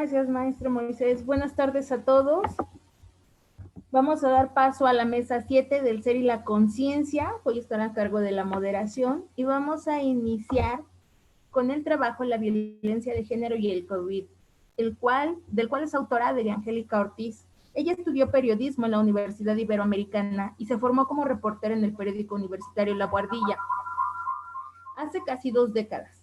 Gracias, maestro Moisés. Buenas tardes a todos. Vamos a dar paso a la mesa 7 del Ser y la Conciencia. Voy a estar a cargo de la moderación y vamos a iniciar con el trabajo La violencia de género y el COVID, del cual es autora de Angélica Ortiz. Ella estudió periodismo en la Universidad Iberoamericana y se formó como reportera en el periódico universitario La Guardilla hace casi 2 décadas.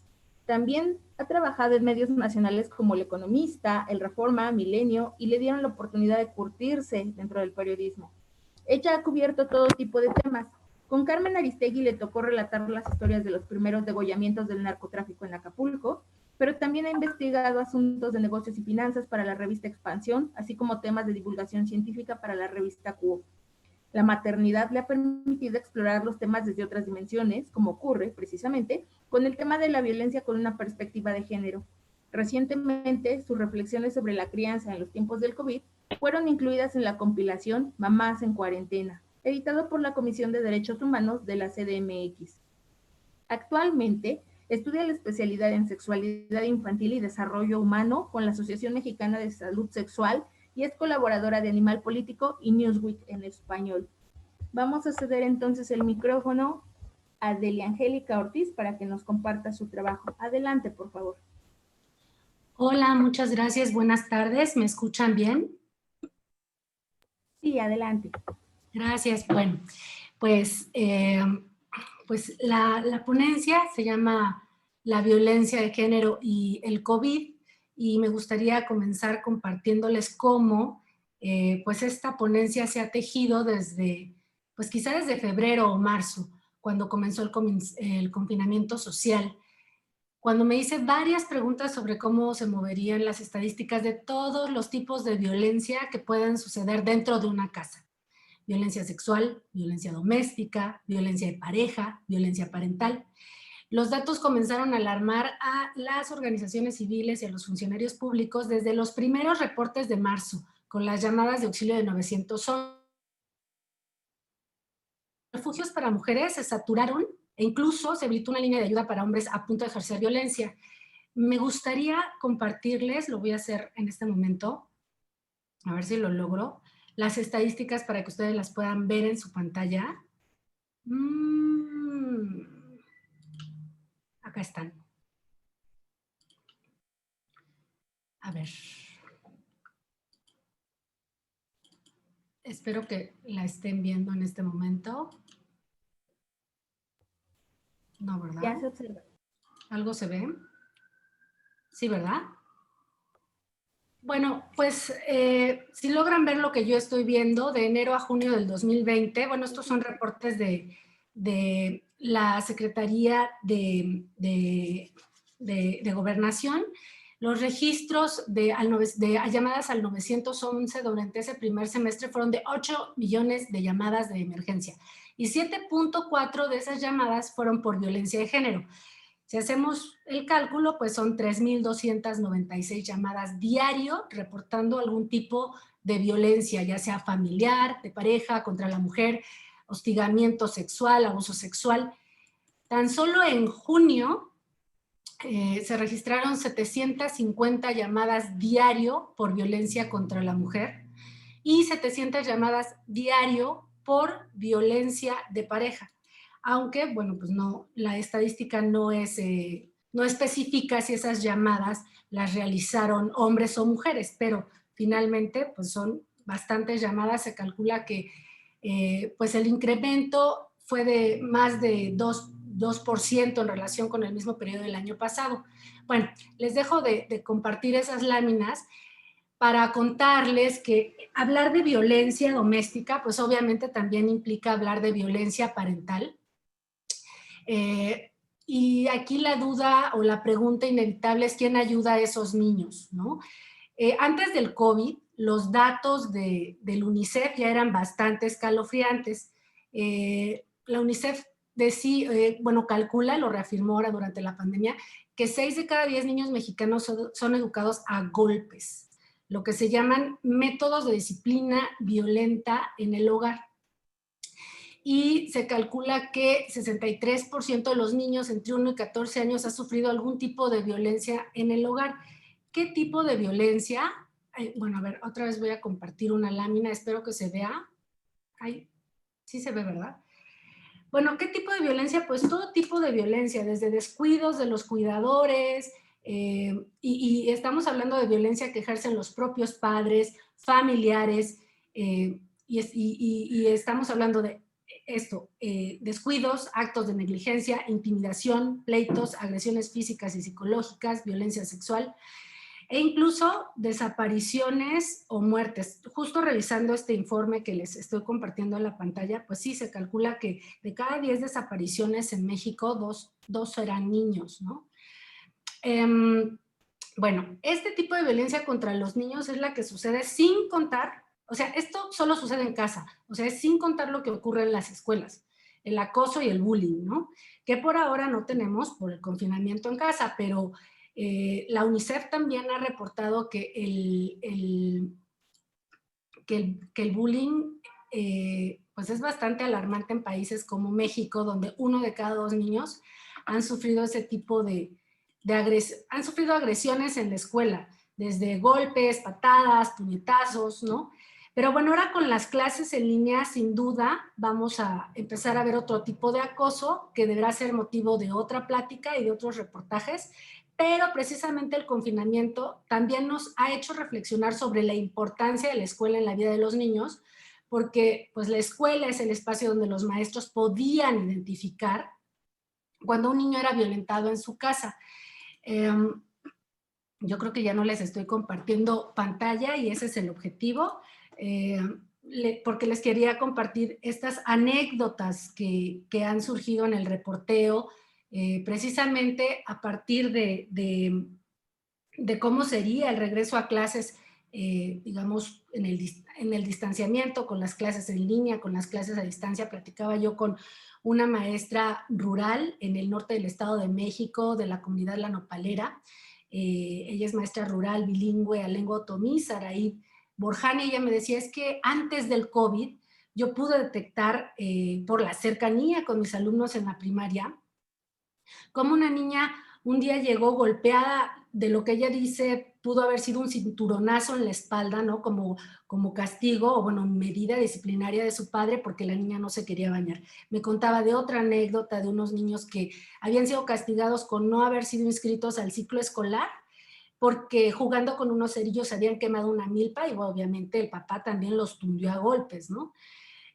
También ha trabajado en medios nacionales como El Economista, El Reforma, Milenio, y le dieron la oportunidad de curtirse dentro del periodismo. Ella ha cubierto todo tipo de temas. Con Carmen Aristegui le tocó relatar las historias de los primeros degollamientos del narcotráfico en Acapulco, pero también ha investigado asuntos de negocios y finanzas para la revista Expansión, así como temas de divulgación científica para la revista Cuo. La maternidad le ha permitido explorar los temas desde otras dimensiones, como ocurre, precisamente, con el tema de la violencia con una perspectiva de género. Recientemente, sus reflexiones sobre la crianza en los tiempos del COVID fueron incluidas en la compilación Mamás en Cuarentena, editado por la Comisión de Derechos Humanos de la CDMX. Actualmente, estudia la especialidad en Sexualidad Infantil y Desarrollo Humano con la Asociación Mexicana de Salud Sexual y es colaboradora de Animal Político y Newsweek en español. Vamos a ceder entonces el micrófono a Delia Angélica Ortiz para que nos comparta su trabajo. Adelante, por favor. Hola, muchas gracias. Buenas tardes. ¿Me escuchan bien? Sí, adelante. Gracias. Bueno, pues, la ponencia se llama La violencia de género y el COVID, y me gustaría comenzar compartiéndoles cómo pues esta ponencia se ha tejido desde, pues quizá desde febrero o marzo, cuando comenzó el confinamiento social. Cuando me hice varias preguntas sobre cómo se moverían las estadísticas de todos los tipos de violencia que pueden suceder dentro de una casa. Violencia sexual, violencia doméstica, violencia de pareja, violencia parental. Los datos comenzaron a alarmar a las organizaciones civiles y a los funcionarios públicos desde los primeros reportes de marzo, con las llamadas de auxilio de 911. Refugios para mujeres se saturaron e incluso se habilitó una línea de ayuda para hombres a punto de ejercer violencia. Me gustaría compartirles, lo voy a hacer en este momento, a ver si lo logro, las estadísticas para que ustedes las puedan ver en su pantalla. Acá están. A ver. Espero que la estén viendo en este momento. No, ¿verdad? Ya se observa. ¿Algo se ve? Sí, ¿verdad? Bueno, pues si logran ver lo que yo estoy viendo de enero a junio del 2020, bueno, estos son reportes de la Secretaría de Gobernación. Los registros de llamadas al 911 durante ese primer semestre fueron de 8 millones de llamadas de emergencia y 7.4 de esas llamadas fueron por violencia de género. Si hacemos el cálculo, pues son 3,296 llamadas diario reportando algún tipo de violencia, ya sea familiar, de pareja, contra la mujer, hostigamiento sexual, abuso sexual. Tan solo en junio se registraron 750 llamadas diario por violencia contra la mujer y 700 llamadas diario por violencia de pareja. Aunque, bueno, pues no, la estadística no especifica si esas llamadas las realizaron hombres o mujeres, pero finalmente pues son bastantes llamadas. Se calcula que pues el incremento fue de más de 2% en relación con el mismo periodo del año pasado. Bueno, les dejo de compartir esas láminas para contarles que hablar de violencia doméstica, pues obviamente también implica hablar de violencia parental. Y aquí la duda o la pregunta inevitable es quién ayuda a esos niños, ¿no? Antes del COVID, los datos del UNICEF ya eran bastante escalofriantes. La UNICEF calcula, lo reafirmó ahora durante la pandemia, que 6 de cada 10 niños mexicanos son educados a golpes, lo que se llaman métodos de disciplina violenta en el hogar. Y se calcula que 63% de los niños entre 1 y 14 años ha sufrido algún tipo de violencia en el hogar. qué tipo de violencia. Bueno, a ver, otra vez voy a compartir una lámina, espero que se vea. Ay, sí se ve, ¿verdad? Bueno, ¿qué tipo de violencia? Pues todo tipo de violencia, desde descuidos de los cuidadores, y estamos hablando de violencia que ejercen los propios padres, familiares, y estamos hablando de esto, descuidos, actos de negligencia, intimidación, pleitos, agresiones físicas y psicológicas, violencia sexual, e incluso desapariciones o muertes. Justo revisando este informe que les estoy compartiendo en la pantalla, pues sí, se calcula que de cada 10 desapariciones en México, dos eran niños, ¿no? Bueno, este tipo de violencia contra los niños es la que sucede sin contar, o sea, esto solo sucede en casa, o sea, es sin contar lo que ocurre en las escuelas, el acoso y el bullying, ¿no? Que por ahora no tenemos por el confinamiento en casa, pero la UNICEF también ha reportado que el bullying pues es bastante alarmante en países como México, donde 1 de cada 2 niños han sufrido ese tipo de han sufrido agresiones en la escuela, desde golpes, patadas, puñetazos, ¿no? Pero bueno, ahora con las clases en línea, sin duda, vamos a empezar a ver otro tipo de acoso que deberá ser motivo de otra plática y de otros reportajes, pero precisamente el confinamiento también nos ha hecho reflexionar sobre la importancia de la escuela en la vida de los niños, porque pues la escuela es el espacio donde los maestros podían identificar cuando un niño era violentado en su casa. Yo creo que ya no les estoy compartiendo pantalla y ese es el objetivo, porque les quería compartir estas anécdotas que han surgido en el reporteo, precisamente a partir de cómo sería el regreso a clases, digamos, en el distanciamiento, con las clases en línea, con las clases a distancia. Platicaba yo con una maestra rural en el norte del Estado de México, de la comunidad La Nopalera. Ella es maestra rural, bilingüe, alengo otomí, Saraí Borjani. Ella me decía, es que antes del COVID yo pude detectar, por la cercanía con mis alumnos en la primaria, como una niña un día llegó golpeada, de lo que ella dice pudo haber sido un cinturonazo en la espalda, ¿no? Como castigo o, bueno, medida disciplinaria de su padre porque la niña no se quería bañar. Me contaba de otra anécdota de unos niños que habían sido castigados con no haber sido inscritos al ciclo escolar porque jugando con unos cerillos habían quemado una milpa y obviamente el papá también los tundió a golpes, ¿no?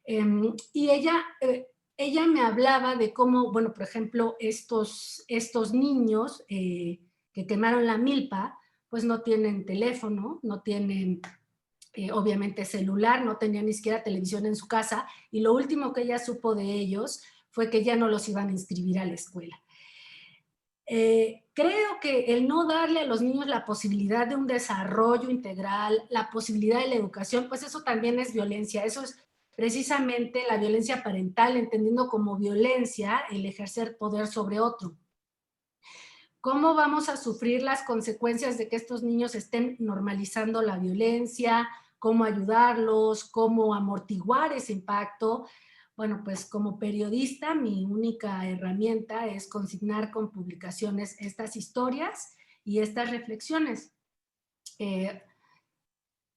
Y ella me hablaba de cómo, bueno, por ejemplo, estos niños que quemaron la milpa, pues no tienen teléfono, no tienen obviamente celular, no tenían ni siquiera televisión en su casa, y lo último que ella supo de ellos fue que ya no los iban a inscribir a la escuela. Creo que el no darle a los niños la posibilidad de un desarrollo integral, la posibilidad de la educación, pues eso también es violencia. Eso es precisamente la violencia parental, entendiendo como violencia el ejercer poder sobre otro. ¿Cómo vamos a sufrir las consecuencias de que estos niños estén normalizando la violencia? ¿Cómo ayudarlos? ¿Cómo amortiguar ese impacto? Bueno, pues como periodista mi única herramienta es consignar con publicaciones estas historias y estas reflexiones.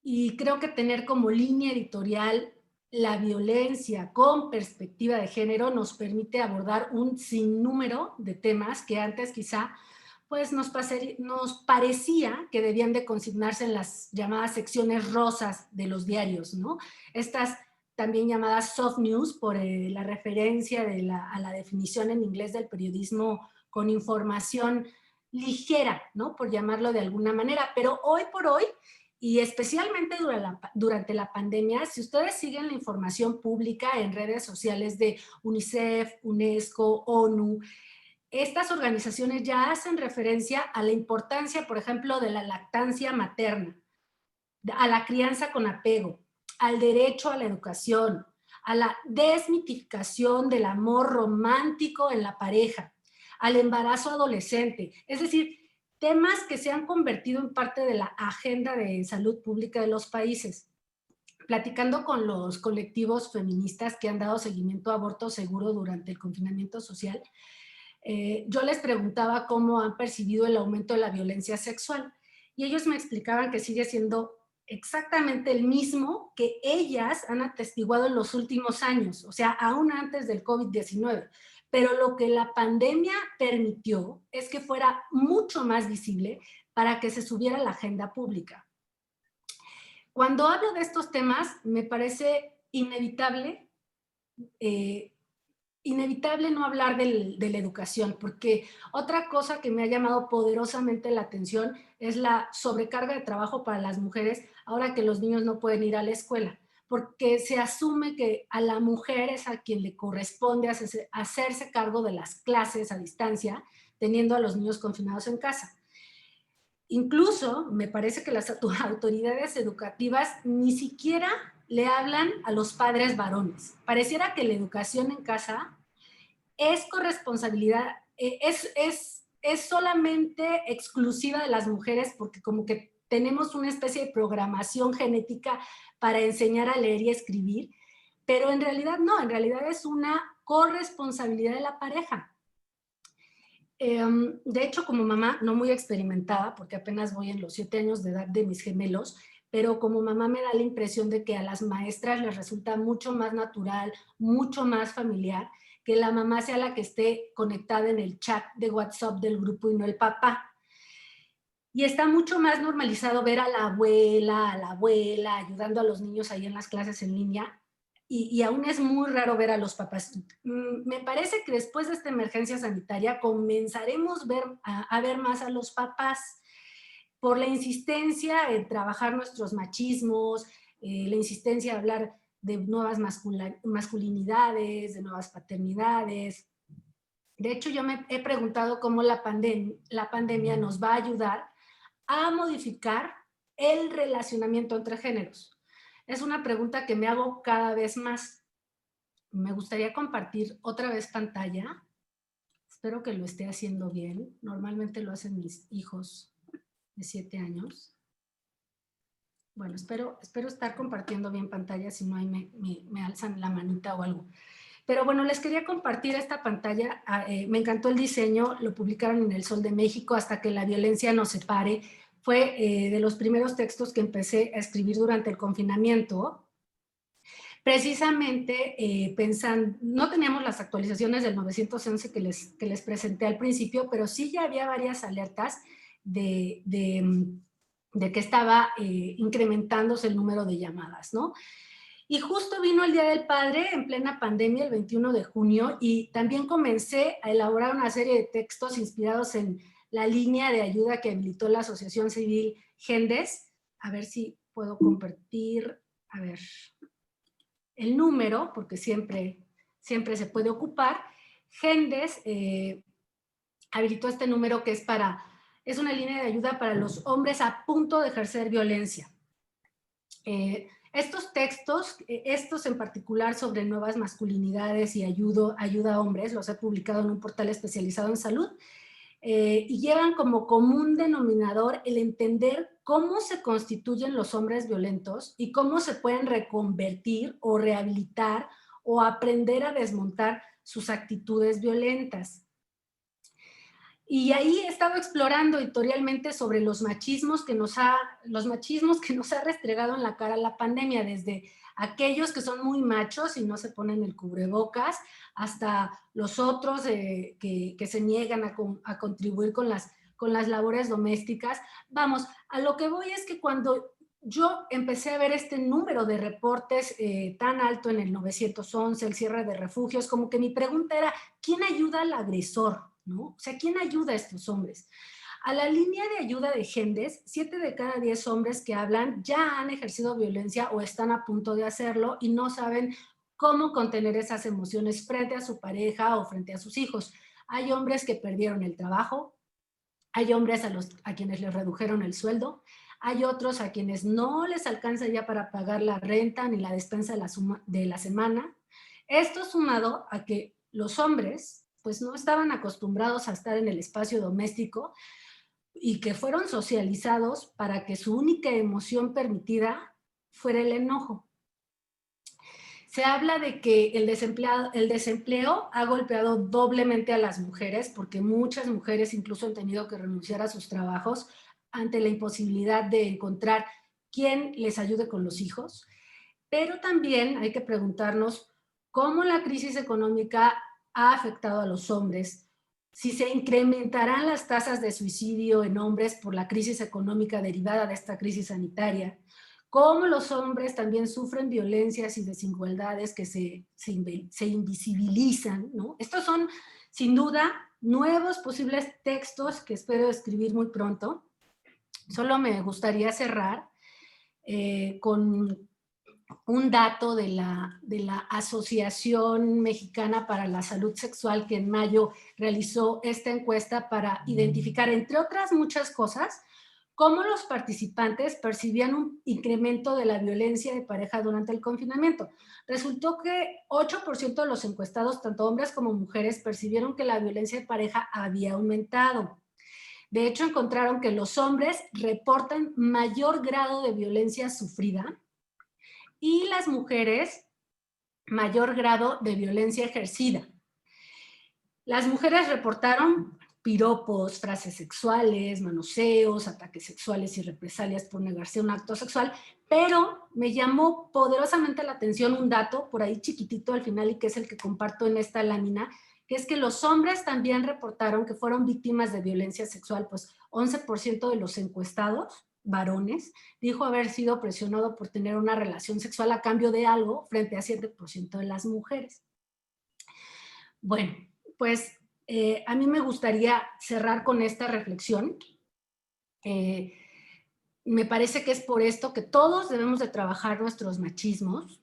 Y creo que tener como línea editorial la violencia con perspectiva de género nos permite abordar un sinnúmero de temas que antes quizá pues nos parecía que debían de consignarse en las llamadas secciones rosas de los diarios, ¿no? Estas también llamadas soft news por la referencia a la definición en inglés del periodismo con información ligera, ¿no? Por llamarlo de alguna manera. Pero hoy por hoy, y especialmente durante la pandemia, si ustedes siguen la información pública en redes sociales de UNICEF, UNESCO, ONU, estas organizaciones ya hacen referencia a la importancia, por ejemplo, de la lactancia materna, a la crianza con apego, al derecho a la educación, a la desmitificación del amor romántico en la pareja, al embarazo adolescente. Es decir, temas que se han convertido en parte de la agenda de salud pública de los países. Platicando con los colectivos feministas que han dado seguimiento a aborto seguro durante el confinamiento social, yo les preguntaba cómo han percibido el aumento de la violencia sexual y ellos me explicaban que sigue siendo exactamente el mismo que ellas han atestiguado en los últimos años, o sea, aún antes del COVID-19. Pero lo que la pandemia permitió es que fuera mucho más visible para que se subiera a la agenda pública. Cuando hablo de estos temas, me parece inevitable no hablar de la educación, porque otra cosa que me ha llamado poderosamente la atención es la sobrecarga de trabajo para las mujeres ahora que los niños no pueden ir a la escuela, porque se asume que a la mujer es a quien le corresponde hacerse cargo de las clases a distancia, teniendo a los niños confinados en casa. Incluso me parece que las autoridades educativas ni siquiera le hablan a los padres varones. Pareciera que la educación en casa es corresponsabilidad, es solamente exclusiva de las mujeres porque como que tenemos una especie de programación genética para enseñar a leer y escribir, pero en realidad no, en realidad es una corresponsabilidad de la pareja. De hecho, como mamá, no muy experimentada, porque apenas voy en los 7 años de edad de mis gemelos, pero como mamá me da la impresión de que a las maestras les resulta mucho más natural, mucho más familiar, que la mamá sea la que esté conectada en el chat de WhatsApp del grupo y no el papá. Y está mucho más normalizado ver a la abuela ayudando a los niños ahí en las clases en línea, y aún es muy raro ver a los papás. Me parece que después de esta emergencia sanitaria comenzaremos a ver más a los papás por la insistencia en trabajar nuestros machismos, la insistencia de hablar de nuevas masculinidades, de nuevas paternidades. De hecho, yo me he preguntado cómo la pandemia nos va a ayudar a modificar el relacionamiento entre géneros. Es una pregunta que me hago cada vez más. Me gustaría compartir otra vez pantalla. Espero que lo esté haciendo bien. Normalmente lo hacen mis hijos de 7 años. Bueno, espero estar compartiendo bien pantalla, si no ahí me alzan la manita o algo. Pero bueno, les quería compartir esta pantalla. Me encantó el diseño, lo publicaron en El Sol de México, Hasta que la violencia nos separe. Fue de los primeros textos que empecé a escribir durante el confinamiento. Precisamente pensando, no teníamos las actualizaciones del 911 que les presenté al principio, pero sí ya había varias alertas de que estaba incrementándose el número de llamadas, ¿no? Y justo vino el Día del Padre en plena pandemia, el 21 de junio, y también comencé a elaborar una serie de textos inspirados en la línea de ayuda que habilitó la Asociación Civil Gendes. A ver si puedo compartir, a ver, el número, porque siempre se puede ocupar. Gendes habilitó este número que es una línea de ayuda para los hombres a punto de ejercer violencia. Estos textos, estos en particular sobre nuevas masculinidades y ayuda a hombres, los he publicado en un portal especializado en salud, y llevan como común denominador el entender cómo se constituyen los hombres violentos y cómo se pueden reconvertir o rehabilitar o aprender a desmontar sus actitudes violentas. Y ahí he estado explorando editorialmente sobre los machismos que nos ha restregado en la cara la pandemia, desde aquellos que son muy machos y no se ponen el cubrebocas, hasta los otros que se niegan a contribuir con las labores domésticas. Vamos, a lo que voy es que cuando yo empecé a ver este número de reportes tan alto en el 911, el cierre de refugios, como que mi pregunta era, ¿quién ayuda al agresor? ¿No? O sea, ¿quién ayuda a estos hombres? A la línea de ayuda de Gendes, 7 de cada 10 hombres que hablan ya han ejercido violencia o están a punto de hacerlo y no saben cómo contener esas emociones frente a su pareja o frente a sus hijos. Hay hombres que perdieron el trabajo, hay hombres a quienes les redujeron el sueldo, hay otros a quienes no les alcanza ya para pagar la renta ni la despensa de la semana. Esto sumado a que los hombres pues no estaban acostumbrados a estar en el espacio doméstico y que fueron socializados para que su única emoción permitida fuera el enojo. Se habla de que el desempleo ha golpeado doblemente a las mujeres porque muchas mujeres incluso han tenido que renunciar a sus trabajos ante la imposibilidad de encontrar quién les ayude con los hijos, pero también hay que preguntarnos cómo la crisis económica ha afectado a los hombres, si se incrementarán las tasas de suicidio en hombres por la crisis económica derivada de esta crisis sanitaria, cómo los hombres también sufren violencias y desigualdades que se invisibilizan, ¿no? Estos son, sin duda, nuevos posibles textos que espero escribir muy pronto. Solo me gustaría cerrar con un dato de la Asociación Mexicana para la Salud Sexual, que en mayo realizó esta encuesta para identificar, entre otras muchas cosas, cómo los participantes percibían un incremento de la violencia de pareja durante el confinamiento. Resultó que 8% de los encuestados, tanto hombres como mujeres, percibieron que la violencia de pareja había aumentado. De hecho, encontraron que los hombres reportan mayor grado de violencia sufrida y las mujeres mayor grado de violencia ejercida. Las mujeres reportaron piropos, frases sexuales, manoseos, ataques sexuales y represalias por negarse a un acto sexual, pero me llamó poderosamente la atención un dato por ahí chiquitito al final y que es el que comparto en esta lámina, que es que los hombres también reportaron que fueron víctimas de violencia sexual, pues 11% de los encuestados varones dijo haber sido presionado por tener una relación sexual a cambio de algo frente a 7% de las mujeres. Bueno, pues a mí me gustaría cerrar con esta reflexión. Me parece que es por esto que todos debemos de trabajar nuestros machismos.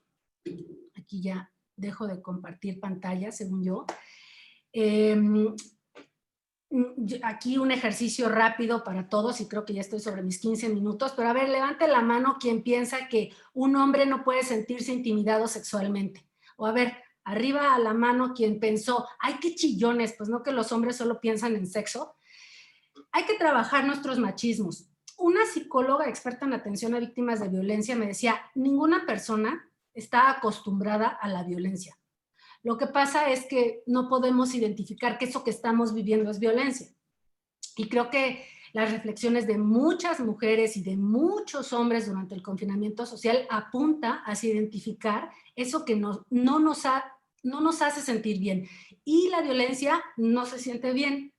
Aquí ya dejo de compartir pantalla, según yo. Aquí un ejercicio rápido para todos y creo que ya estoy sobre mis 15 minutos, pero a ver, levante la mano quien piensa que un hombre no puede sentirse intimidado sexualmente. O a ver, arriba a la mano quien pensó, ay, qué chillones, pues no que los hombres solo piensan en sexo. Hay que trabajar nuestros machismos. Una psicóloga experta en atención a víctimas de violencia me decía, ninguna persona está acostumbrada a la violencia. Lo que pasa es que no podemos identificar que eso que estamos viviendo es violencia. Y creo que las reflexiones de muchas mujeres y de muchos hombres durante el confinamiento social apunta hacia identificar eso que no nos hace sentir bien. Y la violencia no se siente bien.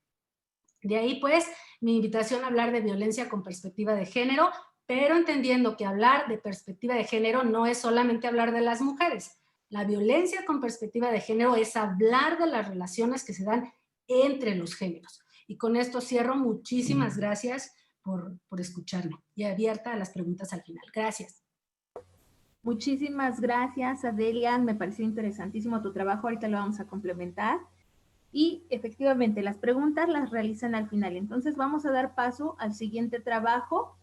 De ahí, pues, mi invitación a hablar de violencia con perspectiva de género, pero entendiendo que hablar de perspectiva de género no es solamente hablar de las mujeres. La violencia con perspectiva de género es hablar de las relaciones que se dan entre los géneros. Y con esto cierro. Muchísimas gracias por escucharme y abierta a las preguntas al final. Gracias. Muchísimas gracias, Adelia. Me pareció interesantísimo tu trabajo. Ahorita lo vamos a complementar. Y efectivamente, las preguntas las realizan al final. Entonces vamos a dar paso al siguiente trabajo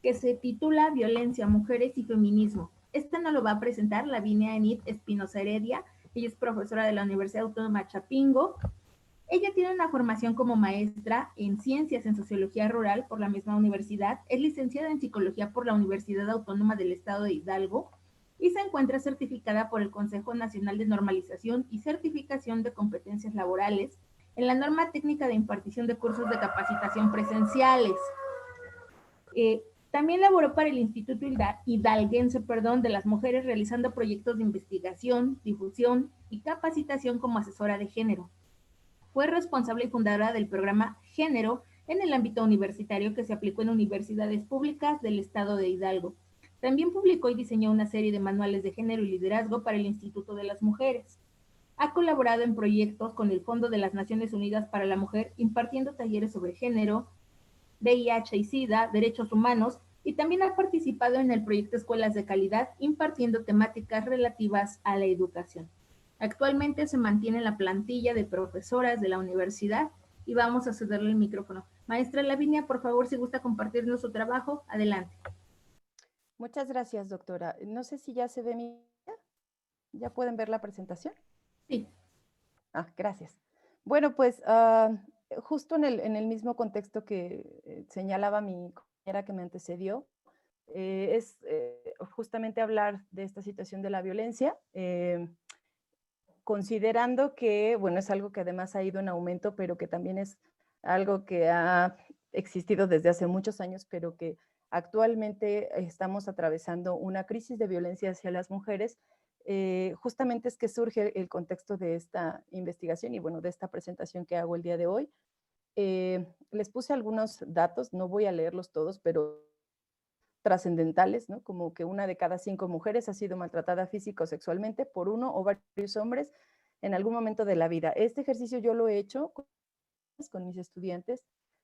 que se titula Violencia, Mujeres y Feminismo. Este nos lo va a presentar Lavinia Enid Espinosa Heredia. Ella es profesora de la Universidad Autónoma Chapingo. Ella tiene una formación como maestra en Ciencias en Sociología Rural por la misma universidad, es licenciada en Psicología por la Universidad Autónoma del Estado de Hidalgo y se encuentra certificada por el Consejo Nacional de Normalización y Certificación de Competencias Laborales en la norma técnica de impartición de cursos de capacitación presenciales. También laboró para el Instituto Hidalguense de las Mujeres realizando proyectos de investigación, difusión y capacitación como asesora de género. Fue responsable y fundadora del programa Género en el ámbito universitario que se aplicó en universidades públicas del estado de Hidalgo. También publicó y diseñó una serie de manuales de género y liderazgo para el Instituto de las Mujeres. Ha colaborado en proyectos con el Fondo de las Naciones Unidas para la Mujer, impartiendo talleres sobre género, VIH y SIDA, derechos humanos, y también ha participado en el proyecto Escuelas de Calidad, impartiendo temáticas relativas a la educación. Actualmente se mantiene en la plantilla de profesoras de la universidad y vamos a cederle el micrófono. Maestra Lavinia, por favor, si gusta compartirnos su trabajo, adelante. Muchas gracias, doctora. No sé si ya se ve mi... ¿Ya pueden ver la presentación? Sí. Gracias. Bueno, pues justo en el mismo contexto que señalaba mi compañera que me antecedió, es justamente hablar de esta situación de la violencia, considerando que, bueno, es algo que además ha ido en aumento, pero que también es algo que ha existido desde hace muchos años, pero que actualmente estamos atravesando una crisis de violencia hacia las mujeres. Justamente es que surge el contexto de esta investigación y bueno, de esta presentación que hago el día de hoy. Les puse algunos datos, no voy a leerlos todos, pero trascendentales, ¿no? Como que 1 de cada 5 mujeres ha sido maltratada física o sexualmente por uno o varios hombres en algún momento de la vida. Este ejercicio yo lo he hecho con mis estudiantes,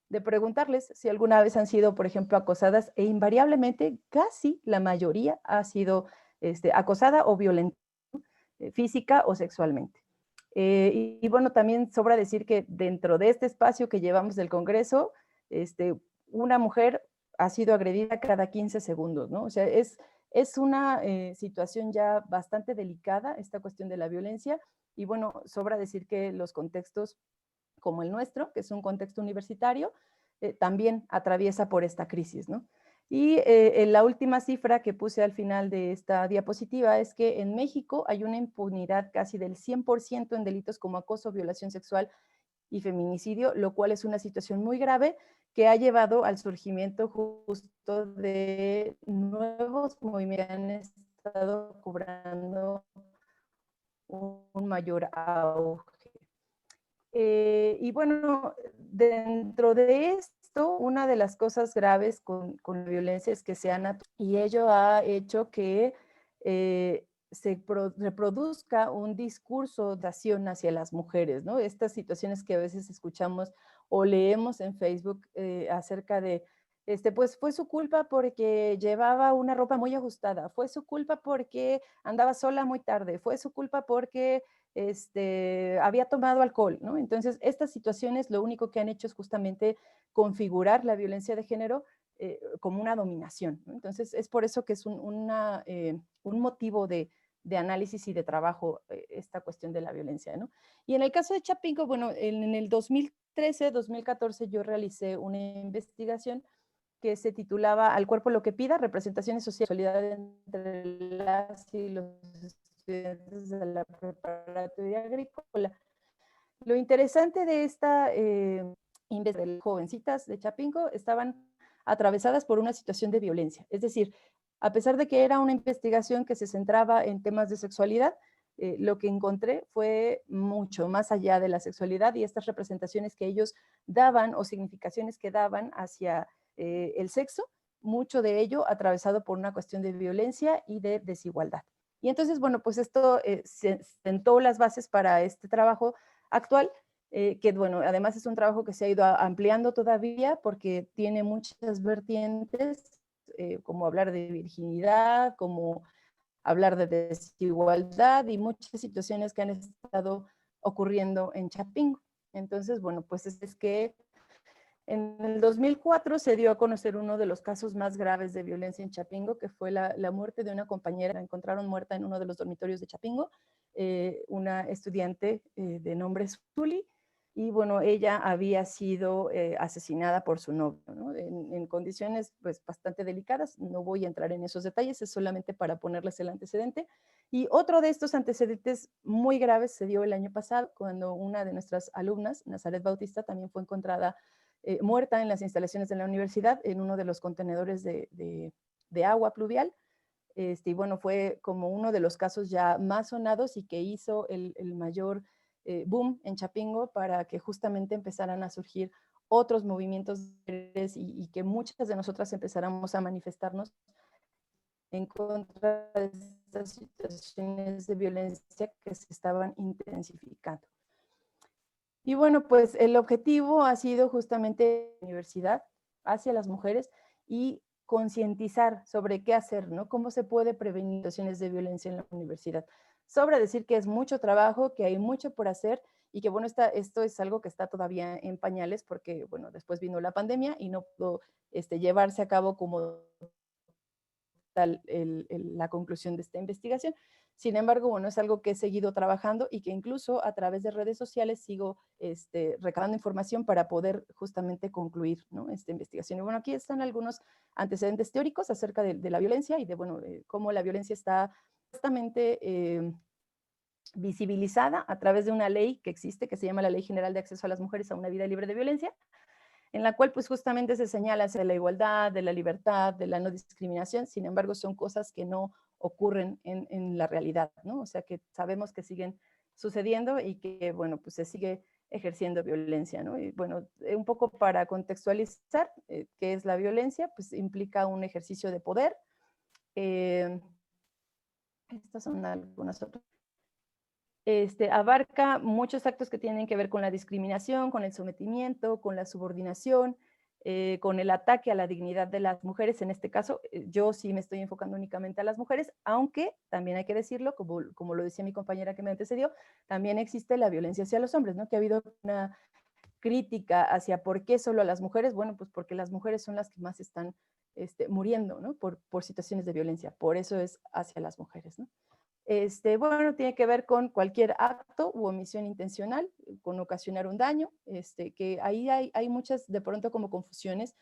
de preguntarles si alguna vez han sido, por ejemplo, acosadas, e invariablemente casi la mayoría ha sido acosada o violentada física o sexualmente. Y bueno, también sobra decir que dentro de este espacio que llevamos del Congreso, una mujer ha sido agredida cada 15 segundos, ¿no? O sea, es una situación ya bastante delicada esta cuestión de la violencia y bueno, sobra decir que los contextos como el nuestro, que es un contexto universitario, también atraviesa por esta crisis, ¿no? Y la última cifra que puse al final de esta diapositiva es que en México hay una impunidad casi del 100% en delitos como acoso, violación sexual y feminicidio, lo cual es una situación muy grave que ha llevado al surgimiento justo de nuevos movimientos que han estado cobrando un mayor auge. Y bueno, dentro de esto, una de las cosas graves con la violencia es que y ello ha hecho que reproduzca un discurso de acción hacia las mujeres, ¿no? Estas situaciones que a veces escuchamos o leemos en Facebook acerca de, pues fue su culpa porque llevaba una ropa muy ajustada, fue su culpa porque andaba sola muy tarde, fue su culpa porque había tomado alcohol, ¿no? Entonces, estas situaciones lo único que han hecho es justamente configurar la violencia de género como una dominación, ¿no? Entonces, es por eso que es un motivo de análisis y de trabajo esta cuestión de la violencia, ¿no? Y en el caso de Chapingo, bueno, en el 2013, 2014 yo realicé una investigación que se titulaba Al cuerpo lo que pida, representaciones sociales, solidaridad entre las y los estudiantes de la preparatoria agrícola. Lo interesante de esta investigación de jovencitas de Chapingo estaban atravesadas por una situación de violencia. Es decir, a pesar de que era una investigación que se centraba en temas de sexualidad, lo que encontré fue mucho más allá de la sexualidad y estas representaciones que ellos daban o significaciones que daban hacia el sexo, mucho de ello atravesado por una cuestión de violencia y de desigualdad. Y entonces, bueno, pues esto sentó las bases para este trabajo actual, que bueno, además es un trabajo que se ha ido ampliando todavía porque tiene muchas vertientes, como hablar de virginidad, como hablar de desigualdad y muchas situaciones que han estado ocurriendo en Chapingo. Entonces, bueno, pues es que en el 2004 se dio a conocer uno de los casos más graves de violencia en Chapingo, que fue la muerte de una compañera. La encontraron muerta en uno de los dormitorios de Chapingo, una estudiante de nombre Zuli, y bueno, ella había sido asesinada por su novio, ¿no? En condiciones pues bastante delicadas. No voy a entrar en esos detalles, es solamente para ponerles el antecedente. Y otro de estos antecedentes muy graves se dio el año pasado, cuando una de nuestras alumnas, Nazaret Bautista, también fue encontrada muerta en las instalaciones de la universidad, en uno de los contenedores de agua pluvial. Y bueno, fue como uno de los casos ya más sonados y que hizo el mayor boom en Chapingo para que justamente empezaran a surgir otros movimientos y que muchas de nosotras empezáramos a manifestarnos en contra de estas situaciones de violencia que se estaban intensificando. Y bueno, pues el objetivo ha sido justamente la universidad hacia las mujeres y concientizar sobre qué hacer, ¿no? Cómo se puede prevenir situaciones de violencia en la universidad. Sobra decir que es mucho trabajo, que hay mucho por hacer y que bueno, esto es algo que está todavía en pañales porque bueno, después vino la pandemia y no pudo llevarse a cabo como tal la conclusión de esta investigación. Sin embargo, bueno, es algo que he seguido trabajando y que incluso a través de redes sociales sigo recabando información para poder justamente concluir, ¿no?, esta investigación. Y bueno, aquí están algunos antecedentes teóricos acerca de la violencia y de, bueno, cómo la violencia está justamente visibilizada a través de una ley que existe, que se llama la Ley General de Acceso a las Mujeres a una Vida Libre de Violencia. en la cual pues justamente se señala de la igualdad, de la libertad, de la no discriminación. Sin embargo, son cosas que no ocurren en la realidad, ¿no? O sea, que sabemos que siguen sucediendo y que, bueno, pues se sigue ejerciendo violencia, ¿no? Y bueno, un poco para contextualizar qué es la violencia, pues implica un ejercicio de poder. Estas son algunas otras. Abarca muchos actos que tienen que ver con la discriminación, con el sometimiento, con la subordinación, con el ataque a la dignidad de las mujeres. En este caso, yo sí me estoy enfocando únicamente a las mujeres, aunque también hay que decirlo, como lo decía mi compañera que me antecedió, también existe la violencia hacia los hombres, ¿no? Que ha habido una crítica hacia por qué solo a las mujeres. Bueno, pues porque las mujeres son las que más están muriendo, ¿no? Por situaciones de violencia. Por eso es hacia las mujeres, ¿no? Bueno, tiene que ver con cualquier acto u omisión intencional, con ocasionar un daño, que ahí hay muchas, de pronto, como confusiones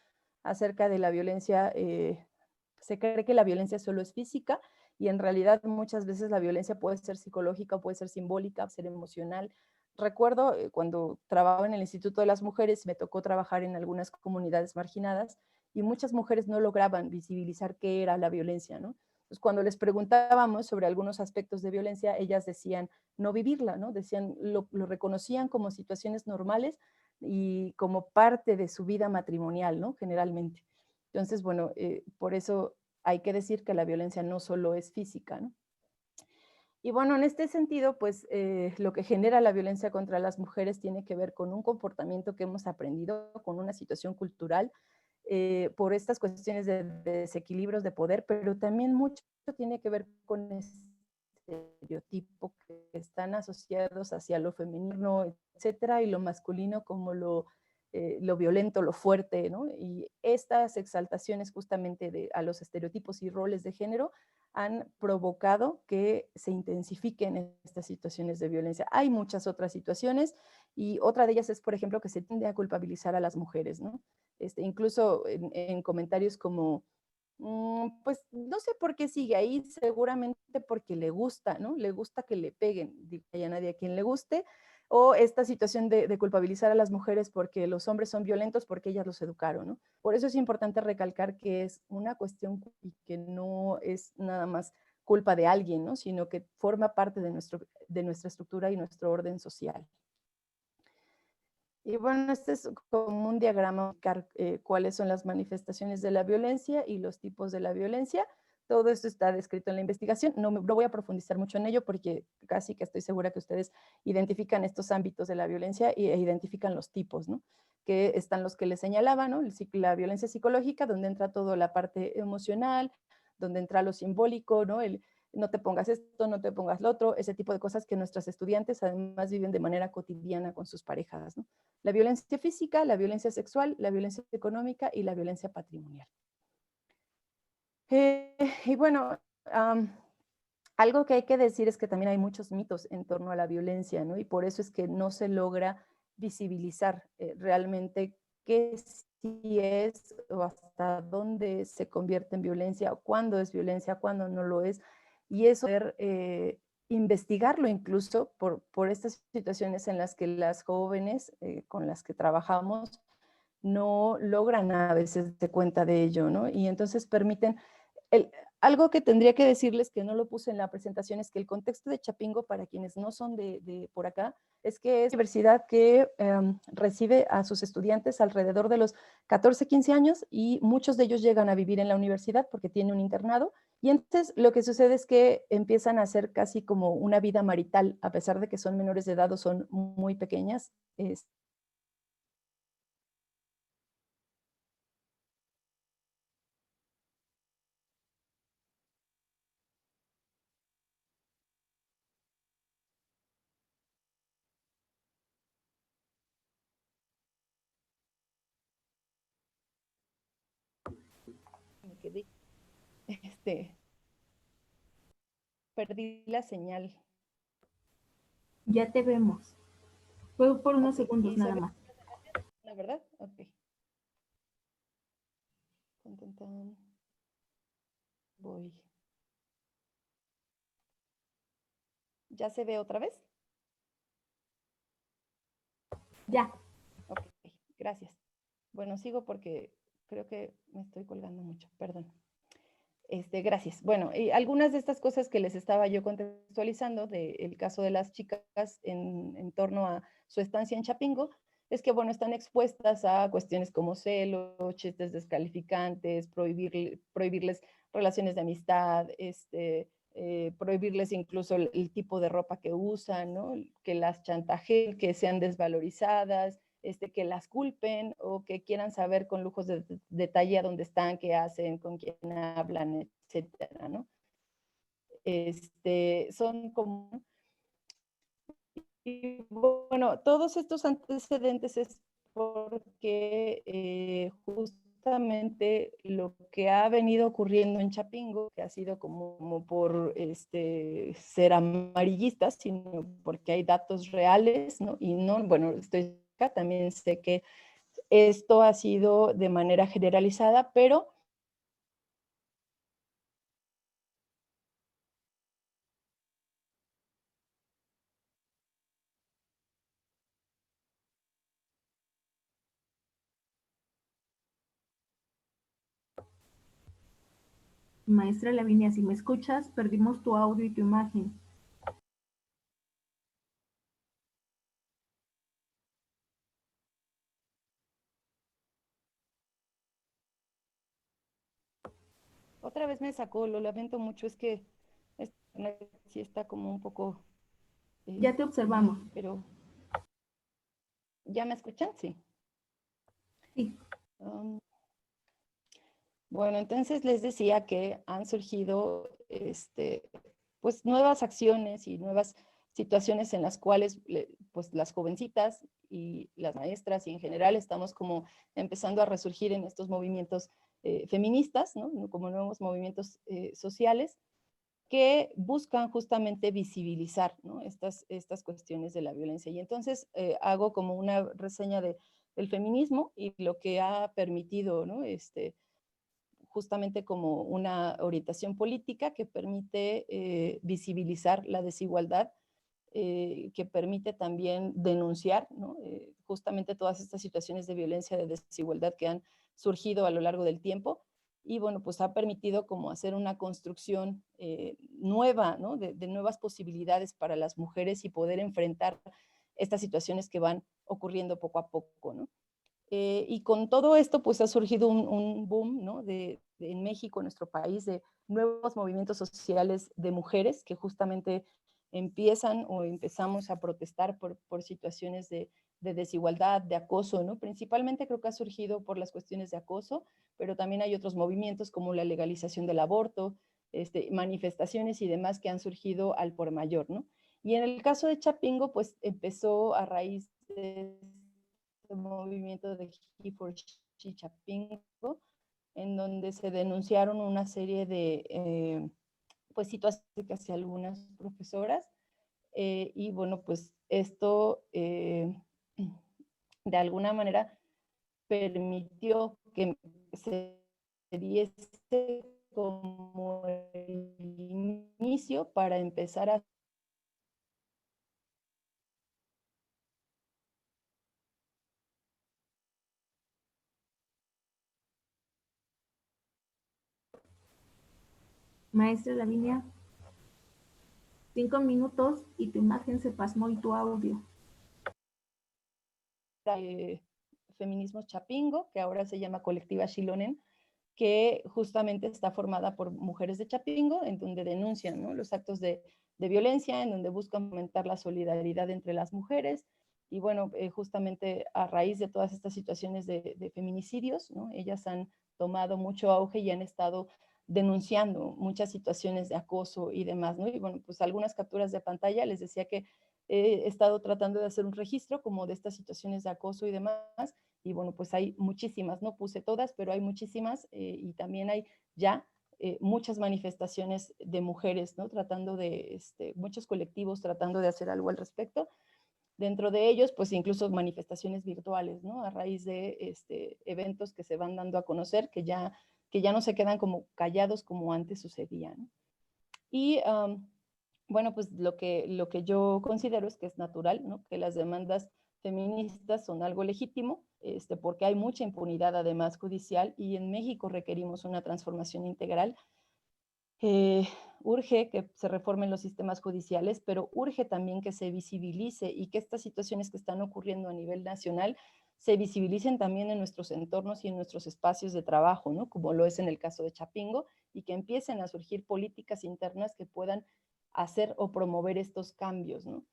acerca de la violencia. Se cree que la violencia solo es física y en realidad muchas veces la violencia puede ser psicológica, puede ser simbólica, puede ser emocional. Recuerdo cuando trabajaba en el Instituto de las Mujeres, me tocó trabajar en algunas comunidades marginadas y muchas mujeres no lograban visibilizar qué era la violencia, ¿no? Pues cuando les preguntábamos sobre algunos aspectos de violencia, ellas decían no vivirla, ¿no? Decían, lo reconocían como situaciones normales y como parte de su vida matrimonial, ¿no? Generalmente. Entonces, bueno, por eso hay que decir que la violencia no solo es física, ¿no? Y bueno, en este sentido, pues lo que genera la violencia contra las mujeres tiene que ver con un comportamiento que hemos aprendido, con una situación cultural, por estas cuestiones de desequilibrios de poder, pero también mucho tiene que ver con estereotipos que están asociados hacia lo femenino, etcétera, y lo masculino como lo violento, lo fuerte, ¿no? Y estas exaltaciones justamente a los estereotipos y roles de género han provocado que se intensifiquen estas situaciones de violencia. Hay muchas otras situaciones y otra de ellas es, por ejemplo, que se tiende a culpabilizar a las mujeres, ¿no? Incluso en comentarios como, pues no sé por qué sigue ahí, seguramente porque le gusta, ¿no? Le gusta que le peguen, digo, hay a nadie a quien le guste, o esta situación de culpabilizar a las mujeres porque los hombres son violentos porque ellas los educaron, ¿no? Por eso es importante recalcar que es una cuestión y que no es nada más culpa de alguien, ¿no? Sino que forma parte de nuestra estructura y nuestro orden social. Y bueno, este es como un diagrama cuáles son las manifestaciones de la violencia y los tipos de la violencia. Todo esto está descrito en la investigación. No voy a profundizar mucho en ello porque casi que estoy segura que ustedes identifican estos ámbitos de la violencia e identifican los tipos, ¿no? Que están los que les señalaba, ¿no? La violencia psicológica, donde entra toda la parte emocional, donde entra lo simbólico, ¿no? No te pongas esto, no te pongas lo otro, ese tipo de cosas que nuestras estudiantes además viven de manera cotidiana con sus parejas, ¿no? La violencia física, la violencia sexual, la violencia económica y la violencia patrimonial. Y bueno, algo que hay que decir es que también hay muchos mitos en torno a la violencia, ¿no? Y por eso es que no se logra visibilizar realmente qué sí es o hasta dónde se convierte en violencia, o cuándo es violencia, cuándo no lo es. Y eso investigarlo incluso por estas situaciones en las que las jóvenes con las que trabajamos no logran a veces darse cuenta de ello, ¿no? Y entonces permiten algo que tendría que decirles que no lo puse en la presentación es que el contexto de Chapingo, para quienes no son de por acá, es que es una universidad que recibe a sus estudiantes alrededor de los 14, 15 años y muchos de ellos llegan a vivir en la universidad porque tiene un internado. Y entonces lo que sucede es que empiezan a hacer casi como una vida marital, a pesar de que son menores de edad o son muy pequeñas. Me quedé, perdí la señal. Ya te vemos. Fue por unos Okay. segundos nada más. ¿La verdad? Ok. Tan, tan, tan. Voy. ¿Ya se ve otra vez? Ya. Ok, gracias. Bueno, sigo porque creo que me estoy colgando mucho, perdón. Gracias. Bueno, y algunas de estas cosas que les estaba yo contextualizando del caso de las chicas en torno a su estancia en Chapingo, es que, bueno, están expuestas a cuestiones como celos, chistes descalificantes, prohibirles relaciones de amistad, prohibirles incluso el tipo de ropa que usan, ¿no? Que las chantajeen, que sean desvalorizadas, que las culpen o que quieran saber con lujos de detalle a dónde están, qué hacen, con quién hablan, etcétera, ¿no? Son como... Y bueno, todos estos antecedentes es porque justamente lo que ha venido ocurriendo en Chapingo, que ha sido como por ser amarillistas, sino porque hay datos reales, ¿no? Y no, bueno, estoy acá, también sé que esto ha sido de manera generalizada, pero Maestra Lavinia, si me escuchas, perdimos tu audio y tu imagen. otra vez me sacó, lo lamento mucho, es que sí está como un poco... Ya te observamos. Pero, ¿ya me escuchan? Sí. Sí. Bueno, entonces les decía que han surgido pues nuevas acciones y nuevas situaciones en las cuales pues las jovencitas y las maestras y en general estamos como empezando a resurgir en estos movimientos feministas, ¿no? Como nuevos movimientos sociales que buscan justamente visibilizar, ¿no? estas cuestiones de la violencia. Y entonces hago como una reseña del feminismo y lo que ha permitido, ¿no? Justamente como una orientación política que permite visibilizar la desigualdad, que permite también denunciar, ¿no? Justamente todas estas situaciones de violencia, de desigualdad que han surgido a lo largo del tiempo. Y bueno, pues ha permitido como hacer una construcción nueva, ¿no? De nuevas posibilidades para las mujeres y poder enfrentar estas situaciones que van ocurriendo poco a poco, ¿no? Y con todo esto, pues ha surgido un boom, ¿no? En México, en nuestro país, de nuevos movimientos sociales de mujeres que justamente empiezan o empezamos a protestar por situaciones de desigualdad, de acoso, ¿no? Principalmente creo que ha surgido por las cuestiones de acoso, pero también hay otros movimientos como la legalización del aborto, manifestaciones y demás que han surgido al por mayor, ¿no? Y en el caso de Chapingo, pues empezó a raíz de movimiento de He for She Chapingo, en donde se denunciaron una serie de pues situaciones hacia algunas profesoras y bueno, pues esto de alguna manera permitió que se diese como el inicio para empezar a... Maestra Lavinia, 5 minutos y tu imagen se pasmó y tu audio. Feminismo Chapingo, que ahora se llama Colectiva Xilonen, que justamente está formada por mujeres de Chapingo, en donde denuncian, ¿no? Los actos de violencia, en donde buscan aumentar la solidaridad entre las mujeres. Y bueno, justamente a raíz de todas estas situaciones de feminicidios, ¿no? Ellas han tomado mucho auge y han estado denunciando muchas situaciones de acoso y demás, ¿no? Y bueno, pues algunas capturas de pantalla, les decía que he estado tratando de hacer un registro como de estas situaciones de acoso y demás, y bueno, pues hay muchísimas, no puse todas, pero hay muchísimas y también hay ya muchas manifestaciones de mujeres, ¿no? Tratando de, muchos colectivos tratando de hacer algo al respecto. Dentro de ellos, pues incluso manifestaciones virtuales, ¿no? A raíz de eventos que se van dando a conocer, que ya no se quedan como callados como antes sucedía, ¿no? Y bueno, pues lo que yo considero es que es natural, ¿no? Que las demandas feministas son algo legítimo, porque hay mucha impunidad además judicial, y en México requerimos una transformación integral. Urge que se reformen los sistemas judiciales, pero urge también que se visibilice y que estas situaciones que están ocurriendo a nivel nacional se visibilicen también en nuestros entornos y en nuestros espacios de trabajo, ¿no? Como lo es en el caso de Chapingo, y que empiecen a surgir políticas internas que puedan hacer o promover estos cambios, ¿no?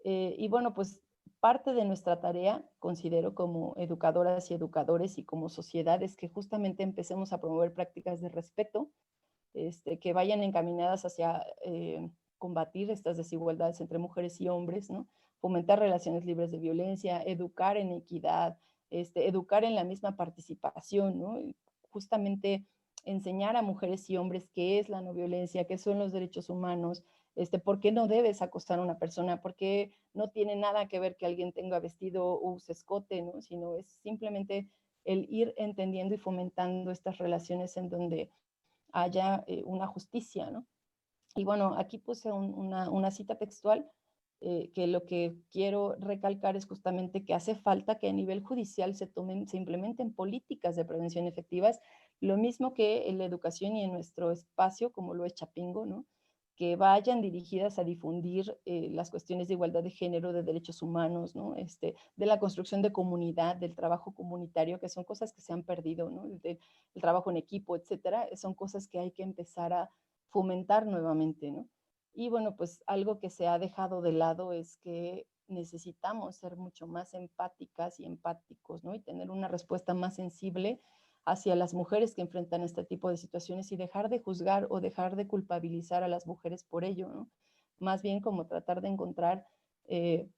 Y bueno, pues parte de nuestra tarea, considero, como educadoras y educadores y como sociedad, es que justamente empecemos a promover prácticas de respeto, que vayan encaminadas hacia combatir estas desigualdades entre mujeres y hombres, ¿no? Fomentar relaciones libres de violencia, educar en equidad, educar en la misma participación, ¿no? Y justamente enseñar a mujeres y hombres qué es la no violencia, qué son los derechos humanos, por qué no debes acosar a una persona, por qué no tiene nada que ver que alguien tenga vestido o use escote, ¿no? Sino es simplemente el ir entendiendo y fomentando estas relaciones en donde haya una justicia, ¿no? Y bueno, aquí puse una cita textual, que lo que quiero recalcar es justamente que hace falta que a nivel judicial se implementen políticas de prevención efectivas, lo mismo que en la educación y en nuestro espacio, como lo es Chapingo, ¿no? Que vayan dirigidas a difundir las cuestiones de igualdad de género, de derechos humanos, ¿no? De la construcción de comunidad, del trabajo comunitario, que son cosas que se han perdido, ¿no? El trabajo en equipo, etcétera, son cosas que hay que empezar a fomentar nuevamente, ¿no? Y bueno, pues algo que se ha dejado de lado es que necesitamos ser mucho más empáticas y empáticos, ¿no? Y tener una respuesta más sensible hacia las mujeres que enfrentan este tipo de situaciones y dejar de juzgar o dejar de culpabilizar a las mujeres por ello, ¿no? Más bien como tratar de encontrar qué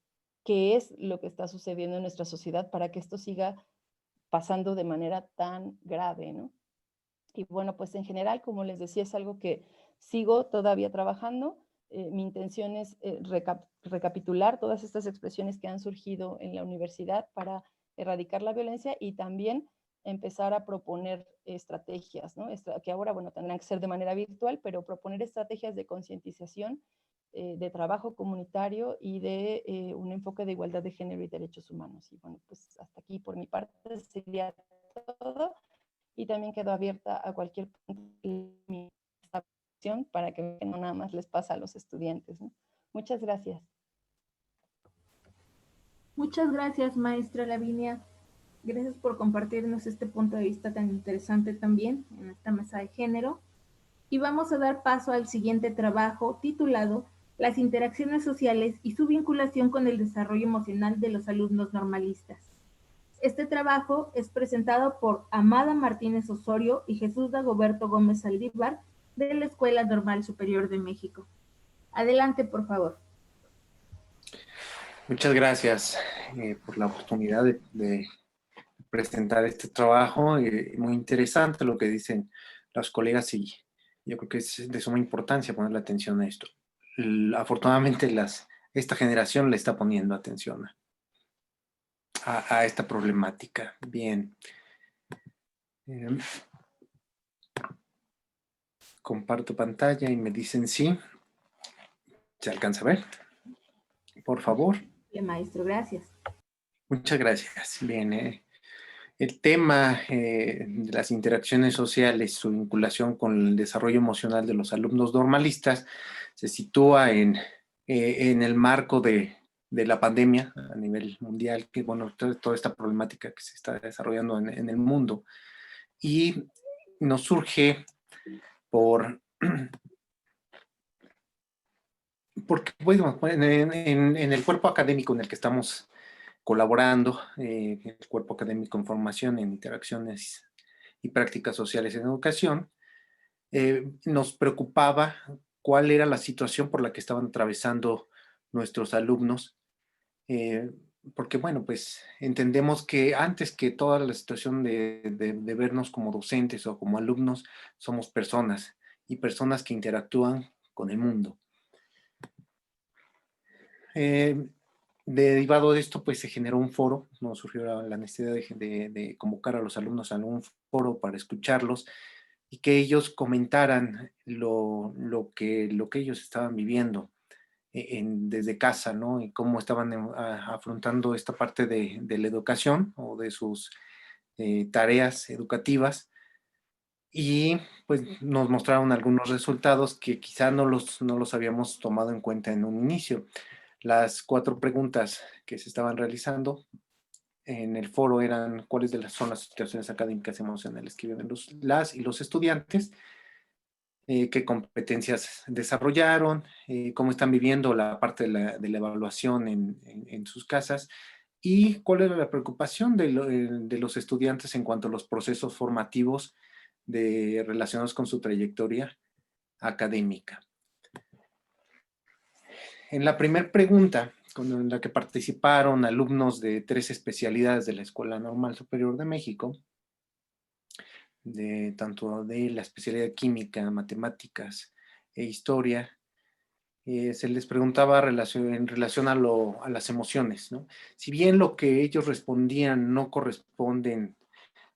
es lo que está sucediendo en nuestra sociedad para que esto siga pasando de manera tan grave, ¿no? Y bueno, pues en general, como les decía, es algo que sigo todavía trabajando. Mi intención es recapitular todas estas expresiones que han surgido en la universidad para erradicar la violencia y también empezar a proponer estrategias, ¿no? Que ahora, bueno, tendrán que ser de manera virtual, pero proponer estrategias de concientización, de trabajo comunitario y de un enfoque de igualdad de género y derechos humanos. Y bueno, pues hasta aquí por mi parte sería todo. Y también quedo abierta a cualquier para que no nada más les pasa a los estudiantes, ¿no? Muchas gracias. Muchas gracias, maestra Lavinia. Gracias por compartirnos este punto de vista tan interesante también en esta mesa de género. Y vamos a dar paso al siguiente trabajo titulado Las interacciones sociales y su vinculación con el desarrollo emocional de los alumnos normalistas. Este trabajo es presentado por Amada Martínez Osorio y Jesús Dagoberto Gómez Saldívar de la Escuela Normal Superior de México. Adelante, por favor. Muchas gracias por la oportunidad de presentar este trabajo. Muy interesante lo que dicen los colegas y yo creo que es de suma importancia ponerle atención a esto. Afortunadamente esta generación le está poniendo atención a esta problemática. Bien. Comparto pantalla y me dicen sí. ¿Se alcanza a ver? Por favor. Bien, maestro, gracias. Muchas gracias. Bien, el tema de las interacciones sociales, su vinculación con el desarrollo emocional de los alumnos normalistas, se sitúa en el marco de la pandemia a nivel mundial, que bueno, toda esta problemática que se está desarrollando en el mundo. Y nos surge porque, bueno, en el cuerpo académico en el que estamos colaborando, el cuerpo académico en formación, en interacciones y prácticas sociales en educación, nos preocupaba cuál era la situación por la que estaban atravesando nuestros alumnos, porque bueno, pues entendemos que antes que toda la situación de vernos como docentes o como alumnos, somos personas y personas que interactúan con el mundo. Derivado de esto, pues se generó un foro, nos surgió la necesidad de convocar a los alumnos a un foro para escucharlos y que ellos comentaran lo que ellos estaban viviendo desde casa, ¿no? Y cómo estaban afrontando esta parte de la educación o de sus tareas educativas. Y pues nos mostraron algunos resultados que quizá no los habíamos tomado en cuenta en un inicio. Las 4 preguntas que se estaban realizando en el foro eran cuáles son las situaciones académicas y emocionales que viven las y los estudiantes, qué competencias desarrollaron, cómo están viviendo la parte de la evaluación en sus casas y cuál era la preocupación de los estudiantes en cuanto a los procesos formativos relacionados con su trayectoria académica. En la primera pregunta, en la que participaron alumnos de 3 especialidades de la Escuela Normal Superior de México, tanto de la especialidad de química, matemáticas e historia, se les preguntaba en relación a las emociones, ¿no? Si bien lo que ellos respondían no corresponden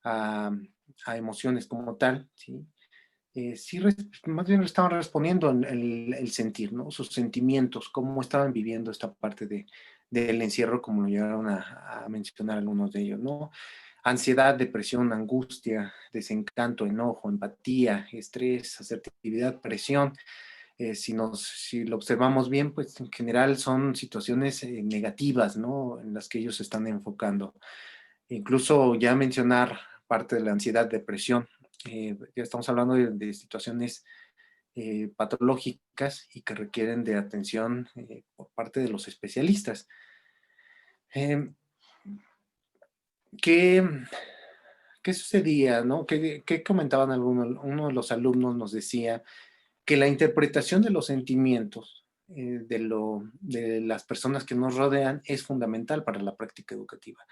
a emociones como tal, ¿sí? Sí, más bien estaban respondiendo en el sentir, ¿no? Sus sentimientos, cómo estaban viviendo esta parte del encierro, como lo llegaron a mencionar algunos de ellos, ¿no? Ansiedad, depresión, angustia, desencanto, enojo, empatía, estrés, asertividad, presión. Si lo observamos bien, pues en general son situaciones negativas, ¿no? En las que ellos se están enfocando. Incluso ya mencionar parte de la ansiedad, depresión, ya estamos hablando de situaciones patológicas y que requieren de atención por parte de los especialistas. Eh, ¿qué, ¿Qué sucedía, no? ¿Qué comentaban algunos? Uno de los alumnos nos decía que la interpretación de los sentimientos de las personas que nos rodean es fundamental para la práctica educativa.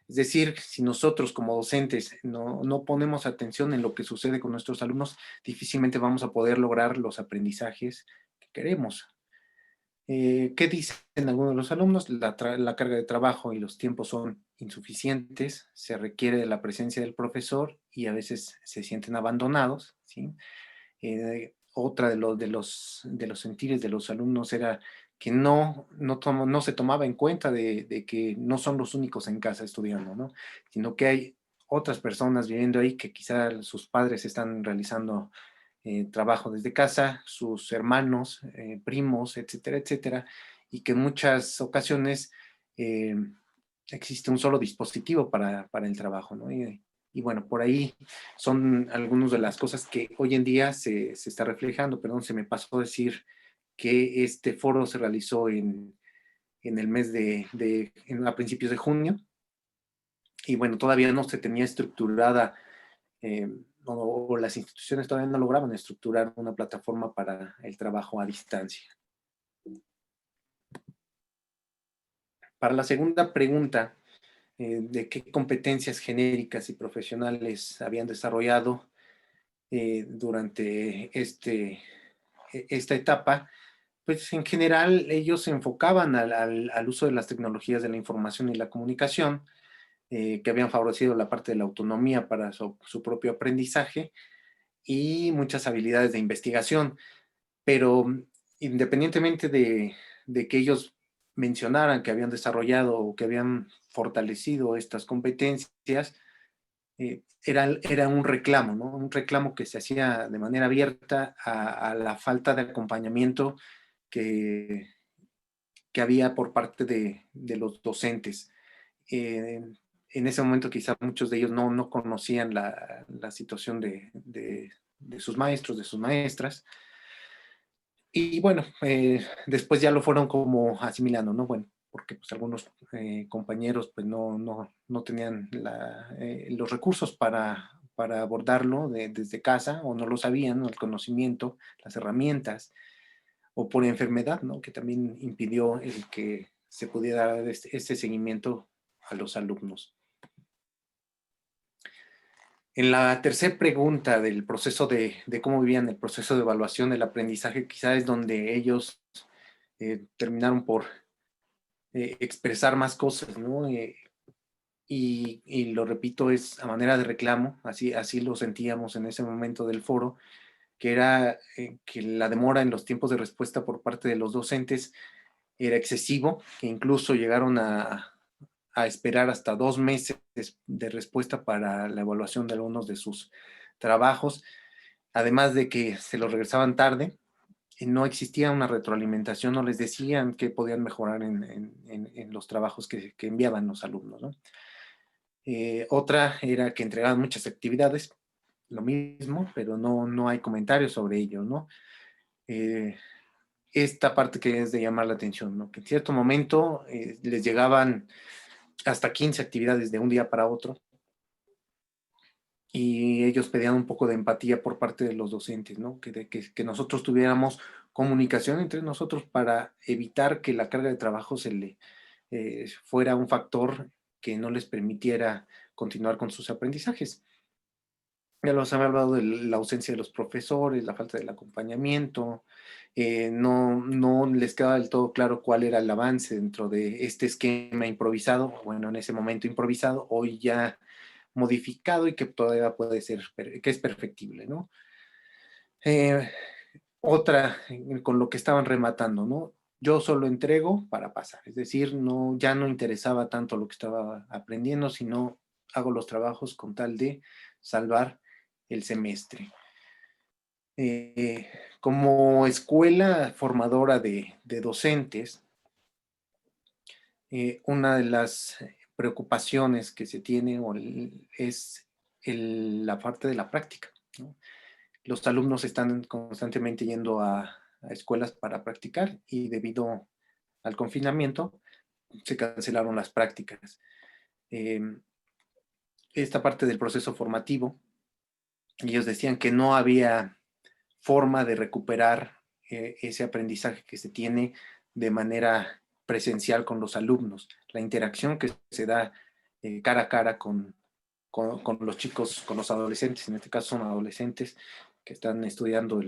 Es decir, si nosotros como docentes no ponemos atención en lo que sucede con nuestros alumnos, difícilmente vamos a poder lograr los aprendizajes que queremos. ¿Qué dicen algunos de los alumnos? La carga de trabajo y los tiempos son insuficientes, se requiere de la presencia del profesor y a veces se sienten abandonados, ¿sí? Otra de los sentires de los alumnos era que no se tomaba en cuenta de que no son los únicos en casa estudiando, ¿no? Sino que hay otras personas viviendo ahí que quizá sus padres están realizando trabajo desde casa, sus hermanos, primos, etcétera, etcétera, y que en muchas ocasiones eh, existe un solo dispositivo para el trabajo, ¿no? Y bueno, por ahí son algunas de las cosas que hoy en día se está reflejando. Perdón, se me pasó decir que este foro se realizó en el mes a principios de junio, y bueno, todavía no se tenía estructurada o las instituciones todavía no lograban estructurar una plataforma para el trabajo a distancia. Para la segunda pregunta, de qué competencias genéricas y profesionales habían desarrollado durante esta etapa, pues en general ellos se enfocaban al uso de las tecnologías de la información y la comunicación, que habían favorecido la parte de la autonomía para su propio aprendizaje y muchas habilidades de investigación. Pero independientemente de que ellos mencionaran que habían desarrollado o que habían fortalecido estas competencias, era un reclamo, ¿no? Un reclamo que se hacía de manera abierta a la falta de acompañamiento que había por parte de los docentes. En ese momento quizá muchos de ellos no conocían la situación de sus maestros, de sus maestras. Y bueno, después ya lo fueron como asimilando, ¿no? Bueno, porque pues algunos compañeros pues no tenían los recursos para abordarlo desde casa, o no lo sabían, ¿no? El conocimiento, las herramientas, o por enfermedad, ¿no? Que también impidió el que se pudiera dar este seguimiento a los alumnos. En la tercera pregunta del proceso de cómo vivían el proceso de evaluación del aprendizaje, quizá es donde ellos terminaron por expresar más cosas, ¿no? Y lo repito, es a manera de reclamo, así lo sentíamos en ese momento del foro, que era que la demora en los tiempos de respuesta por parte de los docentes era excesivo, que incluso llegaron a esperar hasta 2 meses de respuesta para la evaluación de algunos de sus trabajos, además de que se los regresaban tarde, y no existía una retroalimentación, no les decían qué podían mejorar en los trabajos que enviaban los alumnos, ¿no? Otra era que entregaban muchas actividades, lo mismo, pero no hay comentarios sobre ello, ¿no? Esta parte que es de llamar la atención, ¿no? Que en cierto momento les llegaban hasta 15 actividades de un día para otro y ellos pedían un poco de empatía por parte de los docentes, ¿no? Que nosotros tuviéramos comunicación entre nosotros para evitar que la carga de trabajo se le fuera un factor que no les permitiera continuar con sus aprendizajes. Ya los había hablado de la ausencia de los profesores, la falta del acompañamiento, no les quedaba del todo claro cuál era el avance dentro de este esquema improvisado, bueno, en ese momento improvisado, hoy ya modificado y que todavía puede ser, que es perfectible, ¿no? Otra, con lo que estaban rematando, ¿no? Yo solo entrego para pasar, es decir, ya no interesaba tanto lo que estaba aprendiendo, sino hago los trabajos con tal de salvar el semestre. Como escuela formadora de docentes, una de las preocupaciones que se tiene es la parte de la práctica, ¿no? Los alumnos están constantemente yendo a escuelas para practicar y debido al confinamiento se cancelaron las prácticas. Esta parte del proceso formativo, ellos decían que no había forma de recuperar ese aprendizaje que se tiene de manera presencial con los alumnos, la interacción que se da cara a cara con los chicos, con los adolescentes, en este caso son adolescentes que están estudiando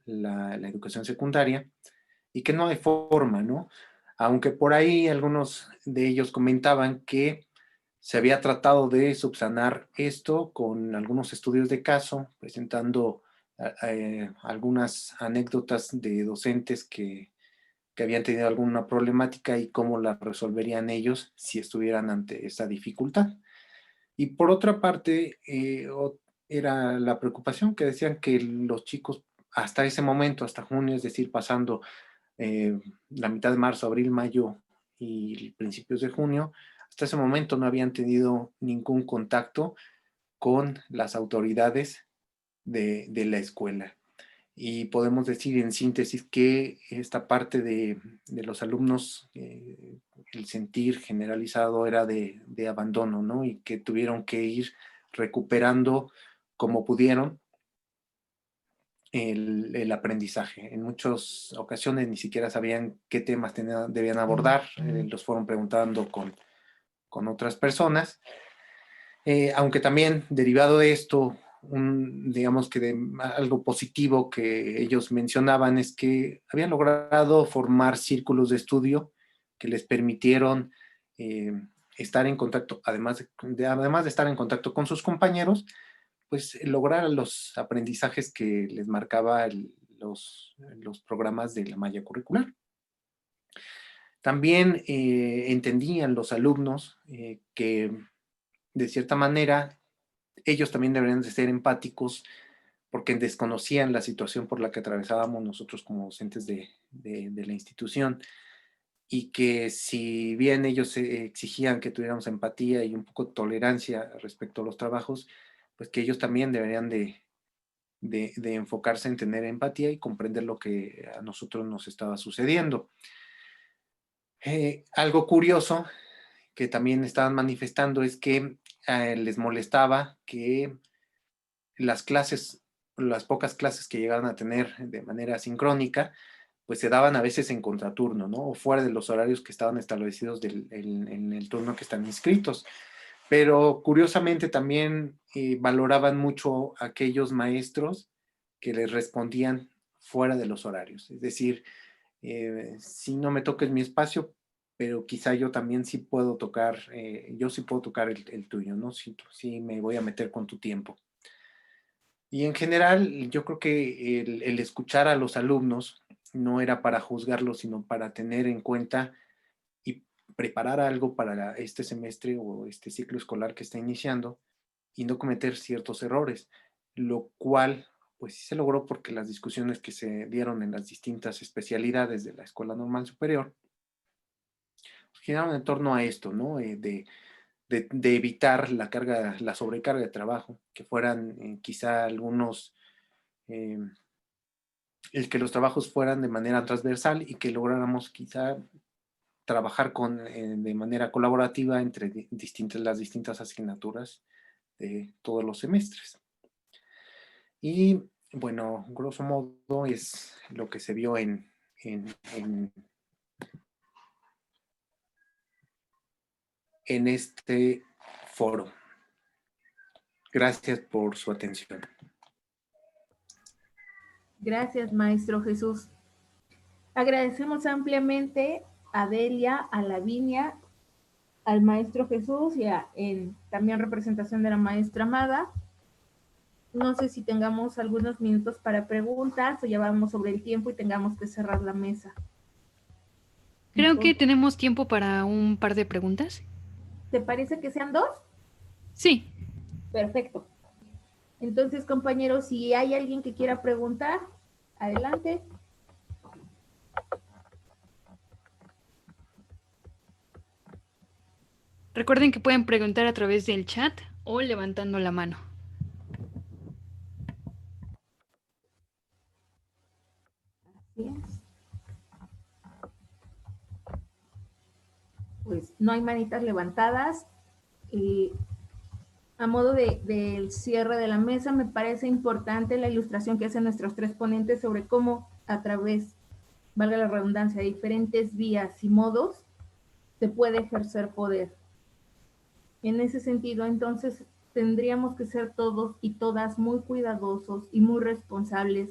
la educación secundaria y que no hay forma, ¿no? Aunque por ahí algunos de ellos comentaban que se había tratado de subsanar esto con algunos estudios de caso, presentando algunas anécdotas de docentes que habían tenido alguna problemática y cómo la resolverían ellos si estuvieran ante esa dificultad. Y por otra parte, era la preocupación que decían que los chicos hasta ese momento, hasta junio, es decir, pasando la mitad de marzo, abril, mayo y principios de junio, hasta ese momento no habían tenido ningún contacto con las autoridades de la escuela. Y podemos decir en síntesis que esta parte de los alumnos, el sentir generalizado era de abandono, ¿no? Y que tuvieron que ir recuperando como pudieron el aprendizaje. En muchas ocasiones ni siquiera sabían qué temas debían abordar, los fueron preguntando con otras personas. Aunque también derivado de esto, digamos que algo positivo que ellos mencionaban es que habían logrado formar círculos de estudio que les permitieron estar en contacto, además de estar en contacto con sus compañeros, pues lograr los aprendizajes que les marcaba los programas de la malla curricular. También entendían los alumnos que de cierta manera ellos también deberían de ser empáticos porque desconocían la situación por la que atravesábamos nosotros como docentes de la institución y que si bien ellos exigían que tuviéramos empatía y un poco de tolerancia respecto a los trabajos, pues que ellos también deberían de enfocarse en tener empatía y comprender lo que a nosotros nos estaba sucediendo. Algo curioso que también estaban manifestando es que les molestaba que las pocas clases que llegaban a tener de manera sincrónica, pues se daban a veces en contraturno, ¿no? O fuera de los horarios que estaban establecidos en el turno que están inscritos. Pero curiosamente también valoraban mucho a aquellos maestros que les respondían fuera de los horarios. Es decir, si no me toques mi espacio, pero quizá yo también sí puedo tocar, yo sí puedo tocar el tuyo, ¿no? Sí me voy a meter con tu tiempo. Y en general, yo creo que el escuchar a los alumnos no era para juzgarlos, sino para tener en cuenta y preparar algo para este semestre o este ciclo escolar que está iniciando y no cometer ciertos errores, lo cual pues sí se logró porque las discusiones que se dieron en las distintas especialidades de la Escuela Normal Superior pues, giraron en torno a esto, ¿no? De evitar la carga, la sobrecarga de trabajo, que fueran quizá algunos, eh, el que los trabajos fueran de manera transversal y que lográramos quizá trabajar de manera colaborativa entre las distintas asignaturas de todos los semestres. Y bueno, grosso modo es lo que se vio en, en este foro. Gracias por su atención. Gracias, maestro Jesús. Agradecemos ampliamente a Delia, a Lavinia, al maestro Jesús y también representación de la maestra Amada. No sé si tengamos algunos minutos para preguntas o ya vamos sobre el tiempo y tengamos que cerrar la mesa. Creo que tenemos tiempo para un par de preguntas. ¿Te parece que sean 2? Sí. Perfecto. Entonces, compañeros, si hay alguien que quiera preguntar, adelante. Recuerden que pueden preguntar a través del chat o levantando la mano. Así es. Pues no hay manitas levantadas. A modo del cierre de la mesa, me parece importante la ilustración que hacen nuestros 3 ponentes sobre cómo a través, valga la redundancia, de diferentes vías y modos, se puede ejercer poder. En ese sentido, entonces, tendríamos que ser todos y todas muy cuidadosos y muy responsables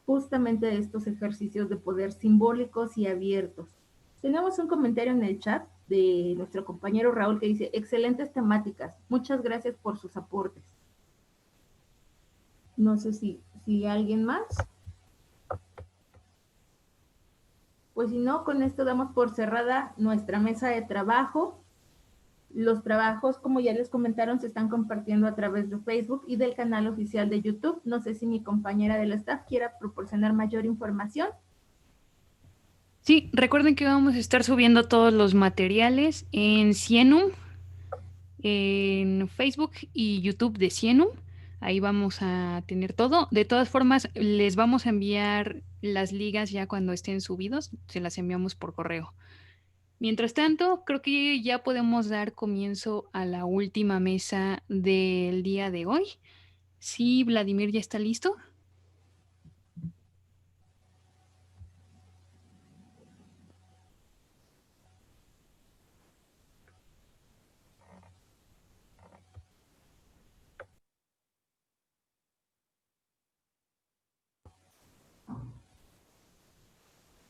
justamente de estos ejercicios de poder simbólicos y abiertos. Tenemos un comentario en el chat de nuestro compañero Raúl que dice, excelentes temáticas, muchas gracias por sus aportes. No sé si alguien más. Pues si no, con esto damos por cerrada nuestra mesa de trabajo. Los trabajos, como ya les comentaron, se están compartiendo a través de Facebook y del canal oficial de YouTube. No sé si mi compañera del staff quiera proporcionar mayor información. Sí, recuerden que vamos a estar subiendo todos los materiales en Cienum, en Facebook y YouTube de Cienum. Ahí vamos a tener todo. De todas formas, les vamos a enviar las ligas ya cuando estén subidos. Se las enviamos por correo. Mientras tanto, creo que ya podemos dar comienzo a la última mesa del día de hoy. Sí, Vladimir ya está listo.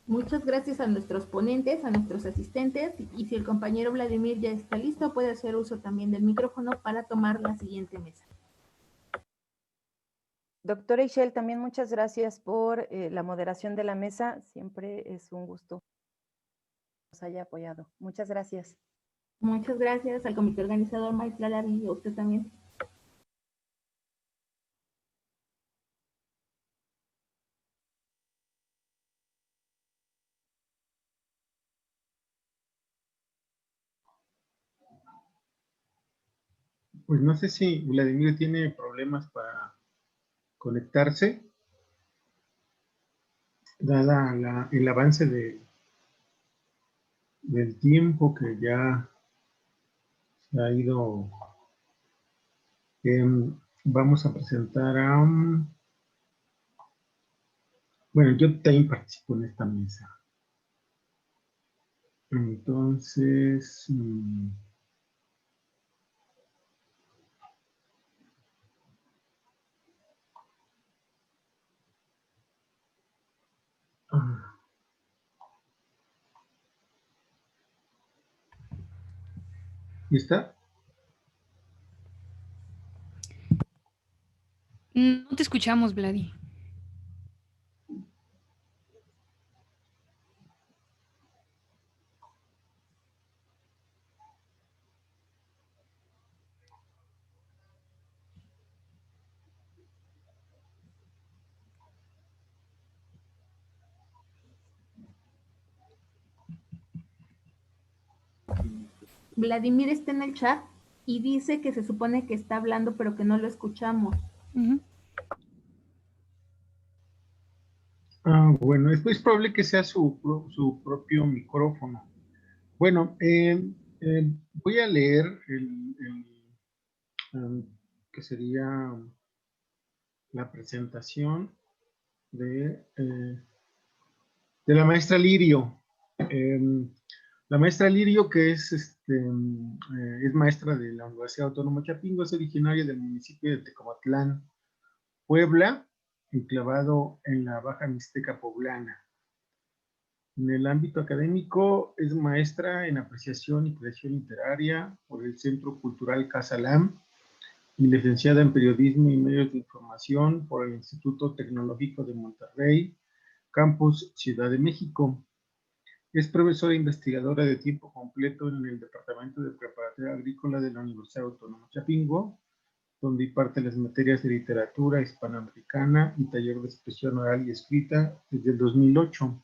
Muchas gracias a nuestros ponentes, a nuestros asistentes, y si el compañero Vladimir ya está listo, puede hacer uso también del micrófono para tomar la siguiente mesa. Doctora Ishel, también muchas gracias por la moderación de la mesa. Siempre es un gusto que nos haya apoyado. Muchas gracias. Muchas gracias al comité organizador, maestra Lavi, y a usted también. Pues no sé si Vladimir tiene problemas para conectarse, dada el avance del tiempo que ya se ha ido. Vamos a presentar a... bueno, yo también participo en esta mesa. Entonces... ¿está? No te escuchamos, Vladi. Vladimir está en el chat y dice que se supone que está hablando, pero que no lo escuchamos. Bueno, es probable que sea su propio micrófono. Bueno, voy a leer que sería la presentación de la maestra Lirio. La maestra Lirio, que es maestra de la Universidad Autónoma Chapingo, es originaria del municipio de Tecomatlán, Puebla, enclavado en la Baja Mixteca poblana. En el ámbito académico es maestra en apreciación y creación literaria por el Centro Cultural Casalam y licenciada en periodismo y medios de información por el Instituto Tecnológico de Monterrey, Campus Ciudad de México. Es profesora investigadora de tiempo completo en el Departamento de Preparatoria Agrícola de la Universidad Autónoma Chapingo, donde imparte las materias de literatura hispanoamericana y taller de expresión oral y escrita desde el 2008.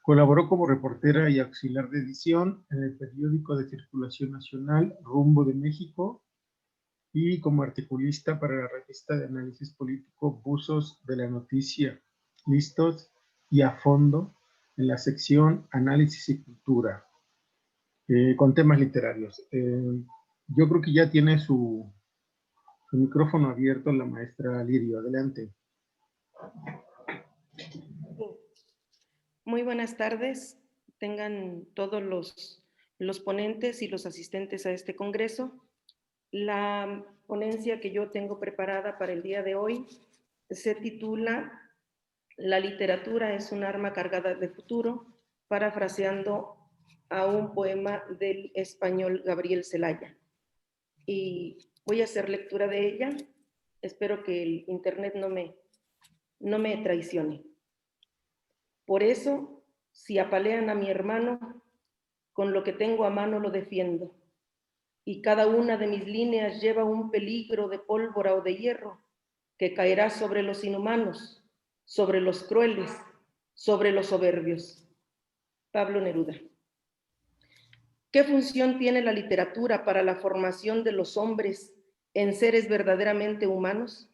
Colaboró como reportera y auxiliar de edición en el periódico de circulación nacional Rumbo de México y como articulista para la revista de análisis político Buzos de la Noticia, Listos y a Fondo, en la sección Análisis y Cultura, con temas literarios. Yo creo que ya tiene su micrófono abierto la maestra Lirio. Adelante. Muy buenas tardes. Tengan todos los ponentes y los asistentes a este congreso. La ponencia que yo tengo preparada para el día de hoy se titula La literatura es un arma cargada de futuro, parafraseando a un poema del español Gabriel Celaya. Y voy a hacer lectura de ella. Espero que el internet no me traicione. Por eso, si apalean a mi hermano, con lo que tengo a mano lo defiendo. Y cada una de mis líneas lleva un peligro de pólvora o de hierro que caerá sobre los inhumanos, sobre los crueles, sobre los soberbios. Pablo Neruda. ¿Qué función tiene la literatura para la formación de los hombres en seres verdaderamente humanos?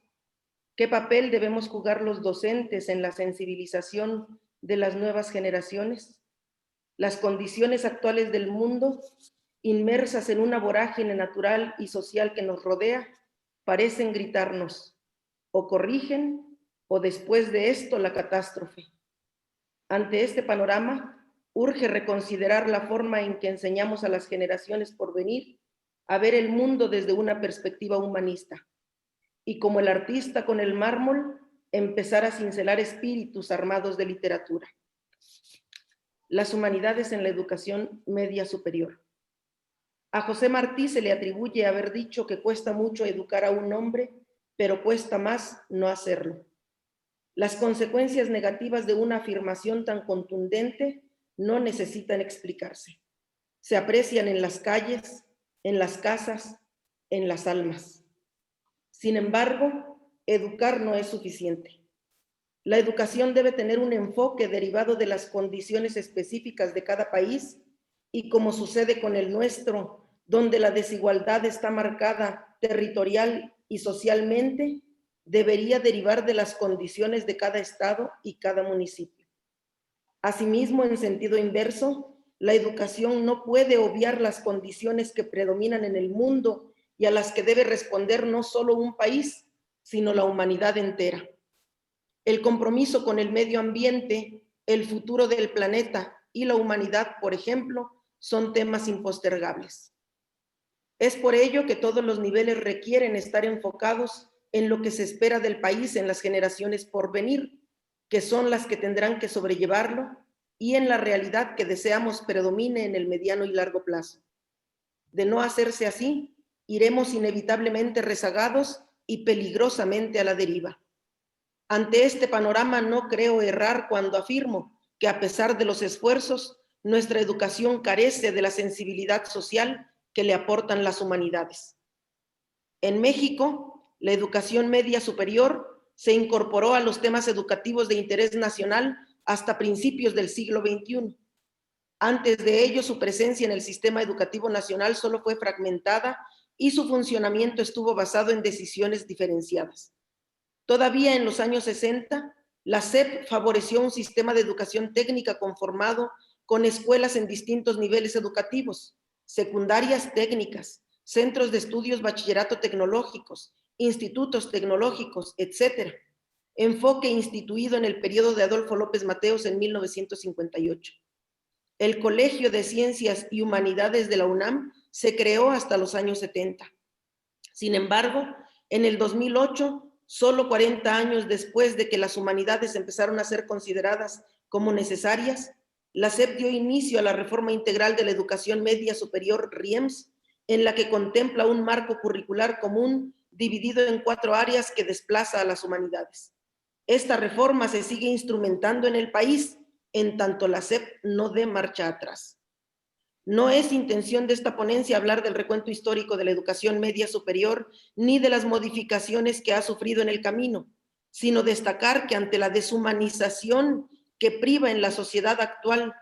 ¿Qué papel debemos jugar los docentes en la sensibilización de las nuevas generaciones? Las condiciones actuales del mundo, inmersas en una vorágine natural y social que nos rodea, parecen gritarnos, o corrigen, o después de esto la catástrofe. Ante este panorama, urge reconsiderar la forma en que enseñamos a las generaciones por venir a ver el mundo desde una perspectiva humanista. Y como el artista con el mármol, empezar a cincelar espíritus armados de literatura. Las humanidades en la educación media superior. A José Martí se le atribuye haber dicho que cuesta mucho educar a un hombre, pero cuesta más no hacerlo. Las consecuencias negativas de una afirmación tan contundente no necesitan explicarse. Se aprecian en las calles, en las casas, en las almas. Sin embargo, educar no es suficiente. La educación debe tener un enfoque derivado de las condiciones específicas de cada país y, como sucede con el nuestro, donde la desigualdad está marcada territorial y socialmente, debería derivar de las condiciones de cada estado y cada municipio. Asimismo, en sentido inverso, la educación no puede obviar las condiciones que predominan en el mundo y a las que debe responder no solo un país, sino la humanidad entera. El compromiso con el medio ambiente, el futuro del planeta y la humanidad, por ejemplo, son temas impostergables. Es por ello que todos los niveles requieren estar enfocados en lo que se espera del país en las generaciones por venir, que son las que tendrán que sobrellevarlo, y en la realidad que deseamos predomine en el mediano y largo plazo. De no hacerse así, iremos inevitablemente rezagados y peligrosamente a la deriva. Ante este panorama no creo errar cuando afirmo que a pesar de los esfuerzos, nuestra educación carece de la sensibilidad social que le aportan las humanidades. En México, la educación media superior se incorporó a los temas educativos de interés nacional hasta principios del siglo XXI. Antes de ello, su presencia en el sistema educativo nacional solo fue fragmentada y su funcionamiento estuvo basado en decisiones diferenciadas. Todavía en los años 60, la SEP favoreció un sistema de educación técnica conformado con escuelas en distintos niveles educativos, secundarias técnicas, centros de estudios bachillerato tecnológicos, institutos tecnológicos, etc. Enfoque instituido en el periodo de Adolfo López Mateos en 1958. El Colegio de Ciencias y Humanidades de la UNAM se creó hasta los años 70. Sin embargo, en el 2008, solo 40 años después de que las humanidades empezaron a ser consideradas como necesarias, la SEP dio inicio a la reforma integral de la educación media superior RIEMS, en la que contempla un marco curricular común dividido en 4 áreas que desplaza a las humanidades. Esta reforma se sigue instrumentando en el país, en tanto la SEP no dé marcha atrás. No es intención de esta ponencia hablar del recuento histórico de la educación media superior ni de las modificaciones que ha sufrido en el camino, sino destacar que ante la deshumanización que priva en la sociedad actual,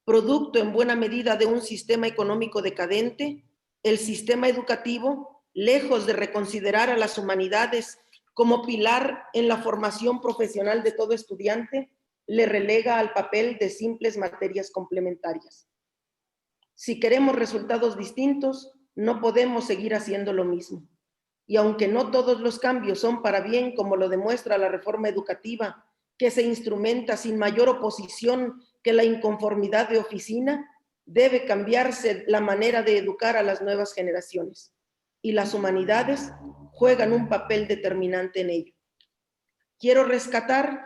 producto en buena medida de un sistema económico decadente, el sistema educativo, lejos de reconsiderar a las humanidades como pilar en la formación profesional de todo estudiante, le relega al papel de simples materias complementarias. Si queremos resultados distintos, no podemos seguir haciendo lo mismo. Y aunque no todos los cambios son para bien, como lo demuestra la reforma educativa, que se instrumenta sin mayor oposición que la inconformidad de oficina, debe cambiarse la manera de educar a las nuevas generaciones. Y las humanidades juegan un papel determinante en ello. Quiero rescatar,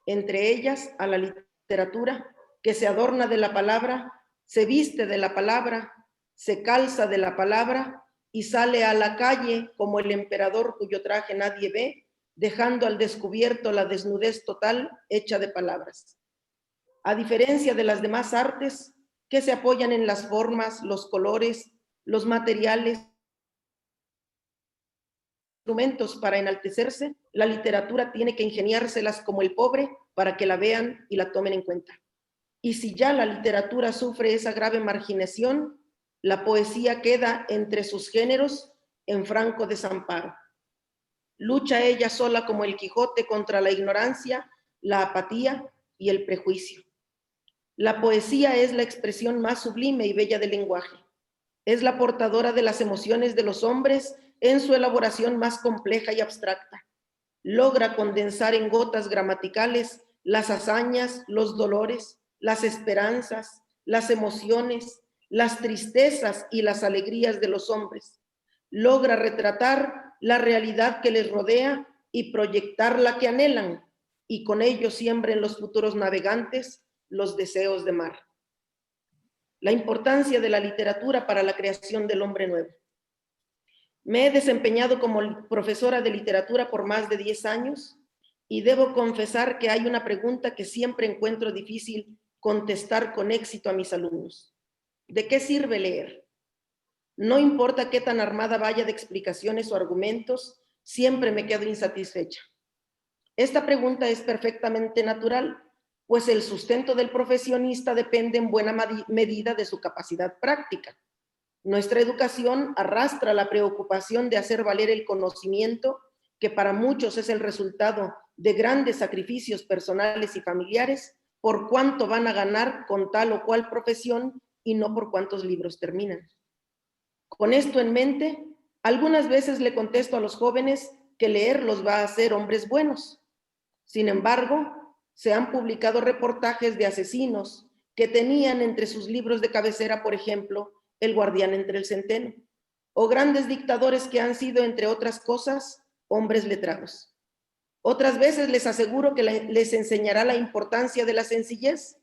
entre ellas, a la literatura, que se adorna de la palabra, se viste de la palabra, se calza de la palabra y sale a la calle como el emperador cuyo traje nadie ve, dejando al descubierto la desnudez total hecha de palabras. A diferencia de las demás artes, que se apoyan en las formas, los colores, los materiales, instrumentos para enaltecerse, la literatura tiene que ingeniárselas como el pobre para que la vean y la tomen en cuenta. Y si ya la literatura sufre esa grave marginación, la poesía queda entre sus géneros en franco desamparo. Lucha ella sola como el Quijote contra la ignorancia, la apatía y el prejuicio. La poesía es la expresión más sublime y bella del lenguaje. Es la portadora de las emociones de los hombres en su elaboración más compleja y abstracta. Logra condensar en gotas gramaticales las hazañas, los dolores, las esperanzas, las emociones, las tristezas y las alegrías de los hombres. Logra retratar la realidad que les rodea y proyectar la que anhelan, y con ello siembra en los futuros navegantes los deseos de mar. La importancia de la literatura para la creación del hombre nuevo. Me he desempeñado como profesora de literatura por más de 10 años y debo confesar que hay una pregunta que siempre encuentro difícil contestar con éxito a mis alumnos. ¿De qué sirve leer? No importa qué tan armada vaya de explicaciones o argumentos, siempre me quedo insatisfecha. Esta pregunta es perfectamente natural, pues el sustento del profesionista depende en buena medida de su capacidad práctica. Nuestra educación arrastra la preocupación de hacer valer el conocimiento, que para muchos es el resultado de grandes sacrificios personales y familiares, por cuánto van a ganar con tal o cual profesión y no por cuántos libros terminan. Con esto en mente, algunas veces le contesto a los jóvenes que leer los va a hacer hombres buenos. Sin embargo, se han publicado reportajes de asesinos que tenían entre sus libros de cabecera, por ejemplo, El guardián entre el centeno, o grandes dictadores que han sido, entre otras cosas, hombres letrados. Otras veces les aseguro que les enseñará la importancia de la sencillez,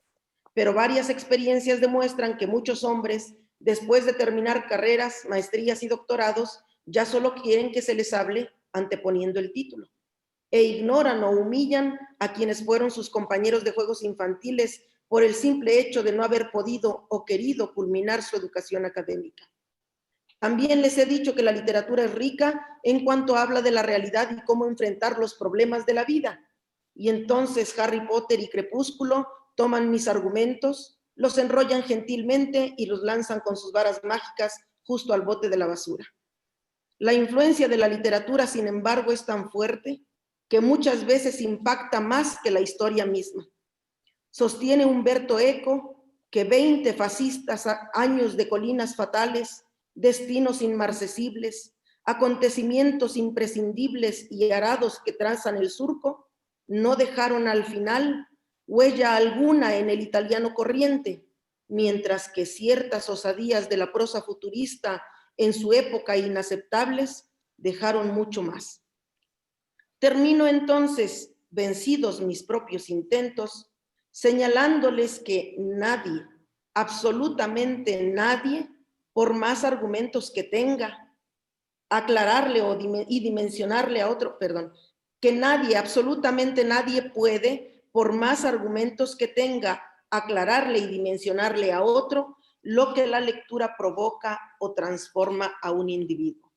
pero varias experiencias demuestran que muchos hombres, después de terminar carreras, maestrías y doctorados, ya solo quieren que se les hable anteponiendo el título, e ignoran o humillan a quienes fueron sus compañeros de juegos infantiles por el simple hecho de no haber podido o querido culminar su educación académica. También les he dicho que la literatura es rica en cuanto habla de la realidad y cómo enfrentar los problemas de la vida. Y entonces Harry Potter y Crepúsculo toman mis argumentos, los enrollan gentilmente y los lanzan con sus varas mágicas justo al bote de la basura. La influencia de la literatura, sin embargo, es tan fuerte que muchas veces impacta más que la historia misma. Sostiene Humberto Eco que 20 fascistas años de colinas fatales, destinos inmarcesibles, acontecimientos imprescindibles y arados que trazan el surco, no dejaron al final huella alguna en el italiano corriente, mientras que ciertas osadías de la prosa futurista en su época inaceptables dejaron mucho más. Termino entonces, vencidos mis propios intentos, señalándoles que nadie, absolutamente nadie, por más argumentos que tenga, aclararle y dimensionarle a otro, que nadie, absolutamente nadie puede, por más argumentos que tenga, aclararle y dimensionarle a otro lo que la lectura provoca o transforma a un individuo.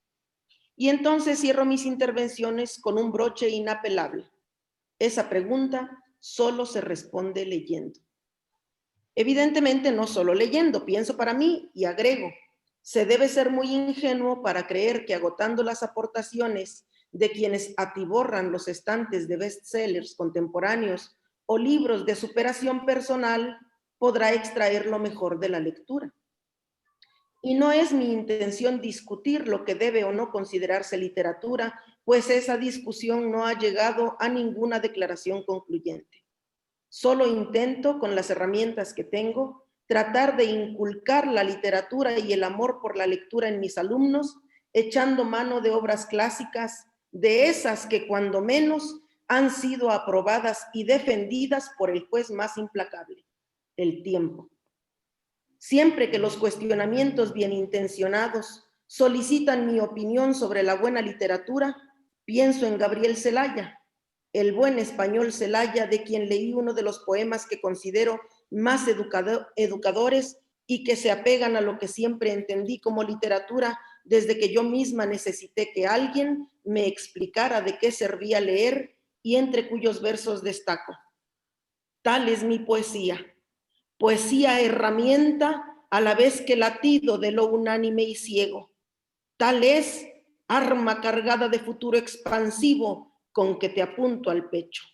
Y entonces cierro mis intervenciones con un broche inapelable. Esa pregunta solo se responde leyendo. Evidentemente no solo leyendo, pienso para mí y agrego, se debe ser muy ingenuo para creer que agotando las aportaciones de quienes atiborran los estantes de bestsellers contemporáneos o libros de superación personal, podrá extraer lo mejor de la lectura. Y no es mi intención discutir lo que debe o no considerarse literatura, pues esa discusión no ha llegado a ninguna declaración concluyente. Solo intento, con las herramientas que tengo, tratar de inculcar la literatura y el amor por la lectura en mis alumnos, echando mano de obras clásicas, de esas que cuando menos han sido aprobadas y defendidas por el juez más implacable, el tiempo. Siempre que los cuestionamientos bien intencionados solicitan mi opinión sobre la buena literatura, pienso en Gabriel Celaya, el buen español Celaya, de quien leí uno de los poemas que considero más educadores y que se apegan a lo que siempre entendí como literatura desde que yo misma necesité que alguien me explicara de qué servía leer y entre cuyos versos destaco. Tal es mi poesía. Poesía herramienta a la vez que latido de lo unánime y ciego. Tal es arma cargada de futuro expansivo con que te apunto al pecho.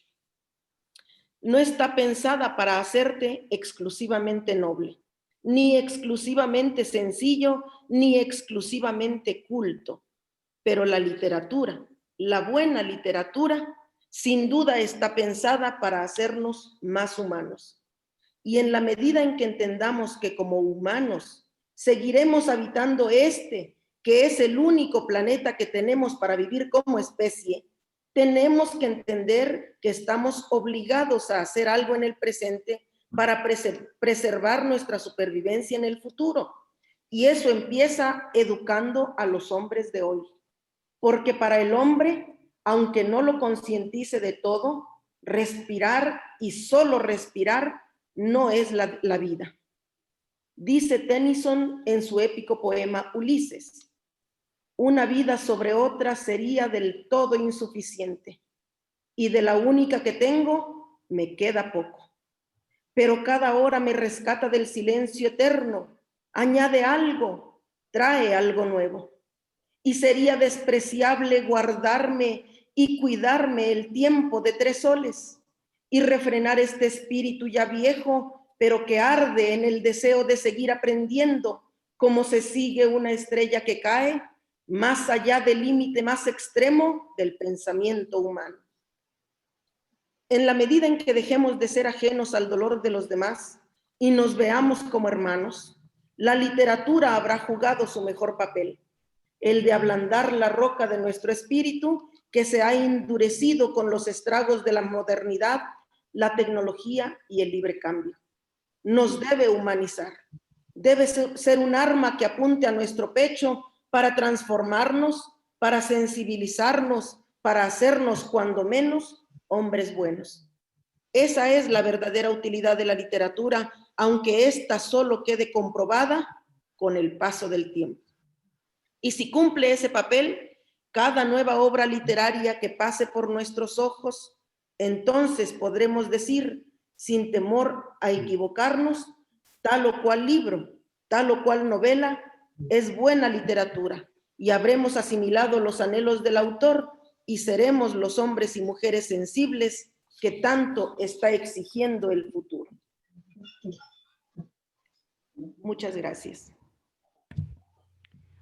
No está pensada para hacerte exclusivamente noble, ni exclusivamente sencillo, ni exclusivamente culto. Pero la literatura, la buena literatura, sin duda está pensada para hacernos más humanos. Y en la medida en que entendamos que como humanos seguiremos habitando que es el único planeta que tenemos para vivir como especie, tenemos que entender que estamos obligados a hacer algo en el presente para preservar nuestra supervivencia en el futuro. Y eso empieza educando a los hombres de hoy. Porque para el hombre, aunque no lo concientice de todo, respirar y solo respirar no es la vida. Dice Tennyson en su épico poema Ulises, una vida sobre otra sería del todo insuficiente, y de la única que tengo me queda poco. Pero cada hora me rescata del silencio eterno, añade algo, trae algo nuevo. Y sería despreciable guardarme y cuidarme el tiempo de 3 soles y refrenar este espíritu ya viejo, pero que arde en el deseo de seguir aprendiendo, como se sigue una estrella que cae más allá del límite más extremo del pensamiento humano. En la medida en que dejemos de ser ajenos al dolor de los demás y nos veamos como hermanos, la literatura habrá jugado su mejor papel, el de ablandar la roca de nuestro espíritu que se ha endurecido con los estragos de la modernidad, la tecnología y el libre cambio. Nos debe humanizar, debe ser un arma que apunte a nuestro pecho para transformarnos para sensibilizarnos, para hacernos cuando menos hombres buenos. Esa es la verdadera utilidad de la literatura, aunque ésta solo quede comprobada con el paso del tiempo. Y si cumple ese papel, cada nueva obra literaria que pase por nuestros ojos, entonces podremos decir, sin temor a equivocarnos, tal o cual libro, tal o cual novela es buena literatura, y habremos asimilado los anhelos del autor y seremos los hombres y mujeres sensibles que tanto está exigiendo el futuro. Muchas gracias.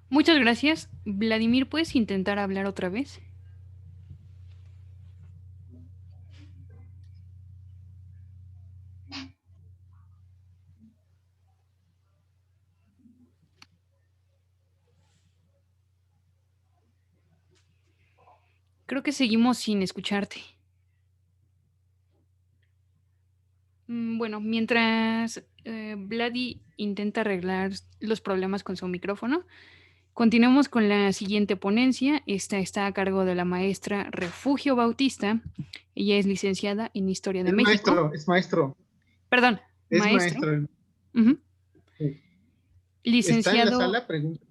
Muchas gracias. Vladimir, ¿puedes intentar hablar otra vez? Creo que seguimos sin escucharte. Bueno, mientras Vladi intenta arreglar los problemas con su micrófono, continuemos con la siguiente ponencia. Esta está a cargo de la maestra Refugio Bautista. Ella es licenciada en Historia de México. Es maestro. Perdón, Es maestro. maestro. Uh-huh. Sí. Licenciado. ¿Está en la sala? Pregunta.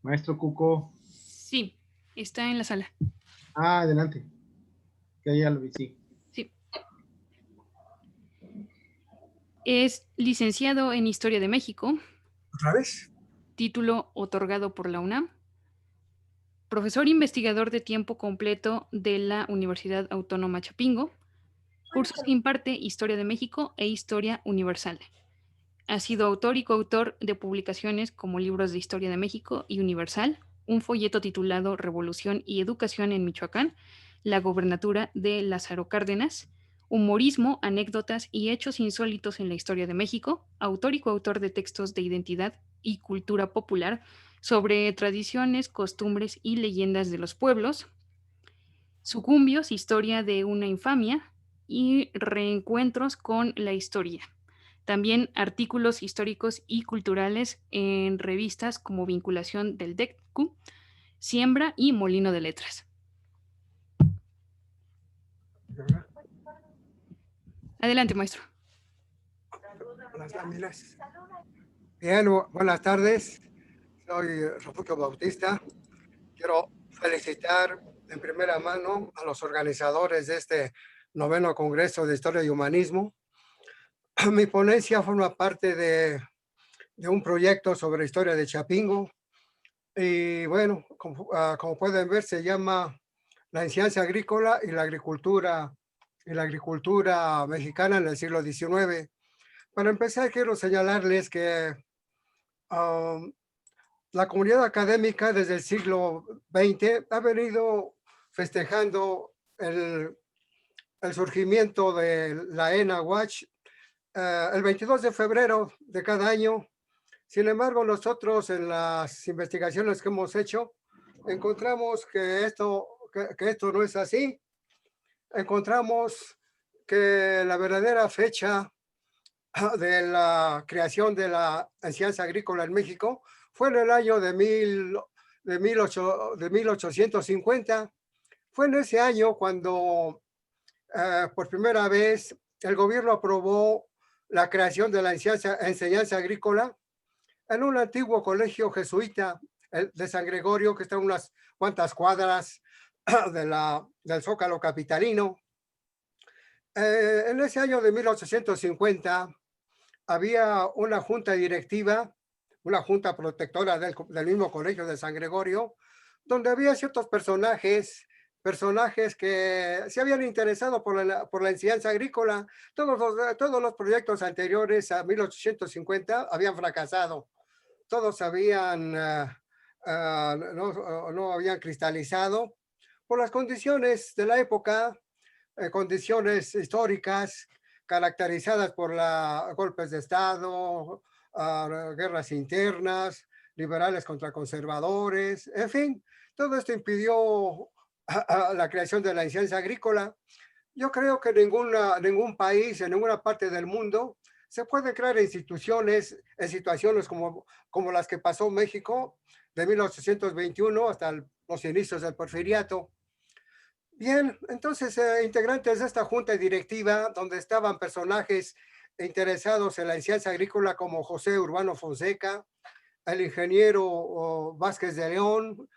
Maestro Cuco. Sí, está en la sala. Ah, adelante. Que ya lo vi, sí. Sí. Es licenciado en Historia de México. ¿Otra vez? Título otorgado por la UNAM. Profesor investigador de tiempo completo de la Universidad Autónoma Chapingo. Cursos que imparte Historia de México e Historia Universal. Ha sido autor y coautor de publicaciones como libros de Historia de México y Universal, un folleto titulado Revolución y Educación en Michoacán, la gobernatura de Lázaro Cárdenas, Humorismo, anécdotas y hechos insólitos en la historia de México, autor y coautor de textos de identidad y cultura popular sobre tradiciones, costumbres y leyendas de los pueblos, Sucumbios, historia de una infamia y reencuentros con la historia. También artículos históricos y culturales en revistas como Vinculación del DECU, Siembra y Molino de Letras. Adelante, maestro. Las láminas. Bien, buenas tardes. Soy Refugio Bautista. Quiero felicitar en primera mano a los organizadores de este 9º Congreso de Historia y Humanismo. Mi ponencia forma parte de un proyecto sobre historia de Chapingo. Y bueno, como pueden ver, se llama La enseñanza agrícola y la agricultura mexicana en el siglo XIX. Para empezar, quiero señalarles que la comunidad académica desde el siglo XX ha venido festejando el surgimiento de la ENAWACH el 22 de febrero de cada año. Sin embargo, nosotros en las investigaciones que hemos hecho, encontramos que esto no es así. Encontramos que la verdadera fecha de la creación de la enseñanza agrícola en México fue en el año de 1850. Fue en ese año cuando por primera vez el gobierno aprobó la creación de la enseñanza agrícola en un antiguo colegio jesuita de San Gregorio, que está a unas cuantas cuadras del Zócalo capitalino. En ese año de 1850 había una junta directiva, una junta protectora del mismo colegio de San Gregorio, donde había ciertos personajes que se habían interesado por la enseñanza agrícola. Todos los proyectos anteriores a 1850 habían fracasado. Todos no habían cristalizado por las condiciones de la época, condiciones históricas caracterizadas por golpes de Estado, guerras internas, liberales contra conservadores, en fin, todo esto impidió la creación de la enseñanza agrícola. Yo creo que ningún país, en ninguna parte del mundo, se pueden crear instituciones en situaciones como las que pasó en México de 1821 hasta los inicios del Porfiriato. Bien, entonces integrantes de esta junta directiva, donde estaban personajes interesados en la enseñanza agrícola como José Urbano Fonseca, el ingeniero Vázquez de León,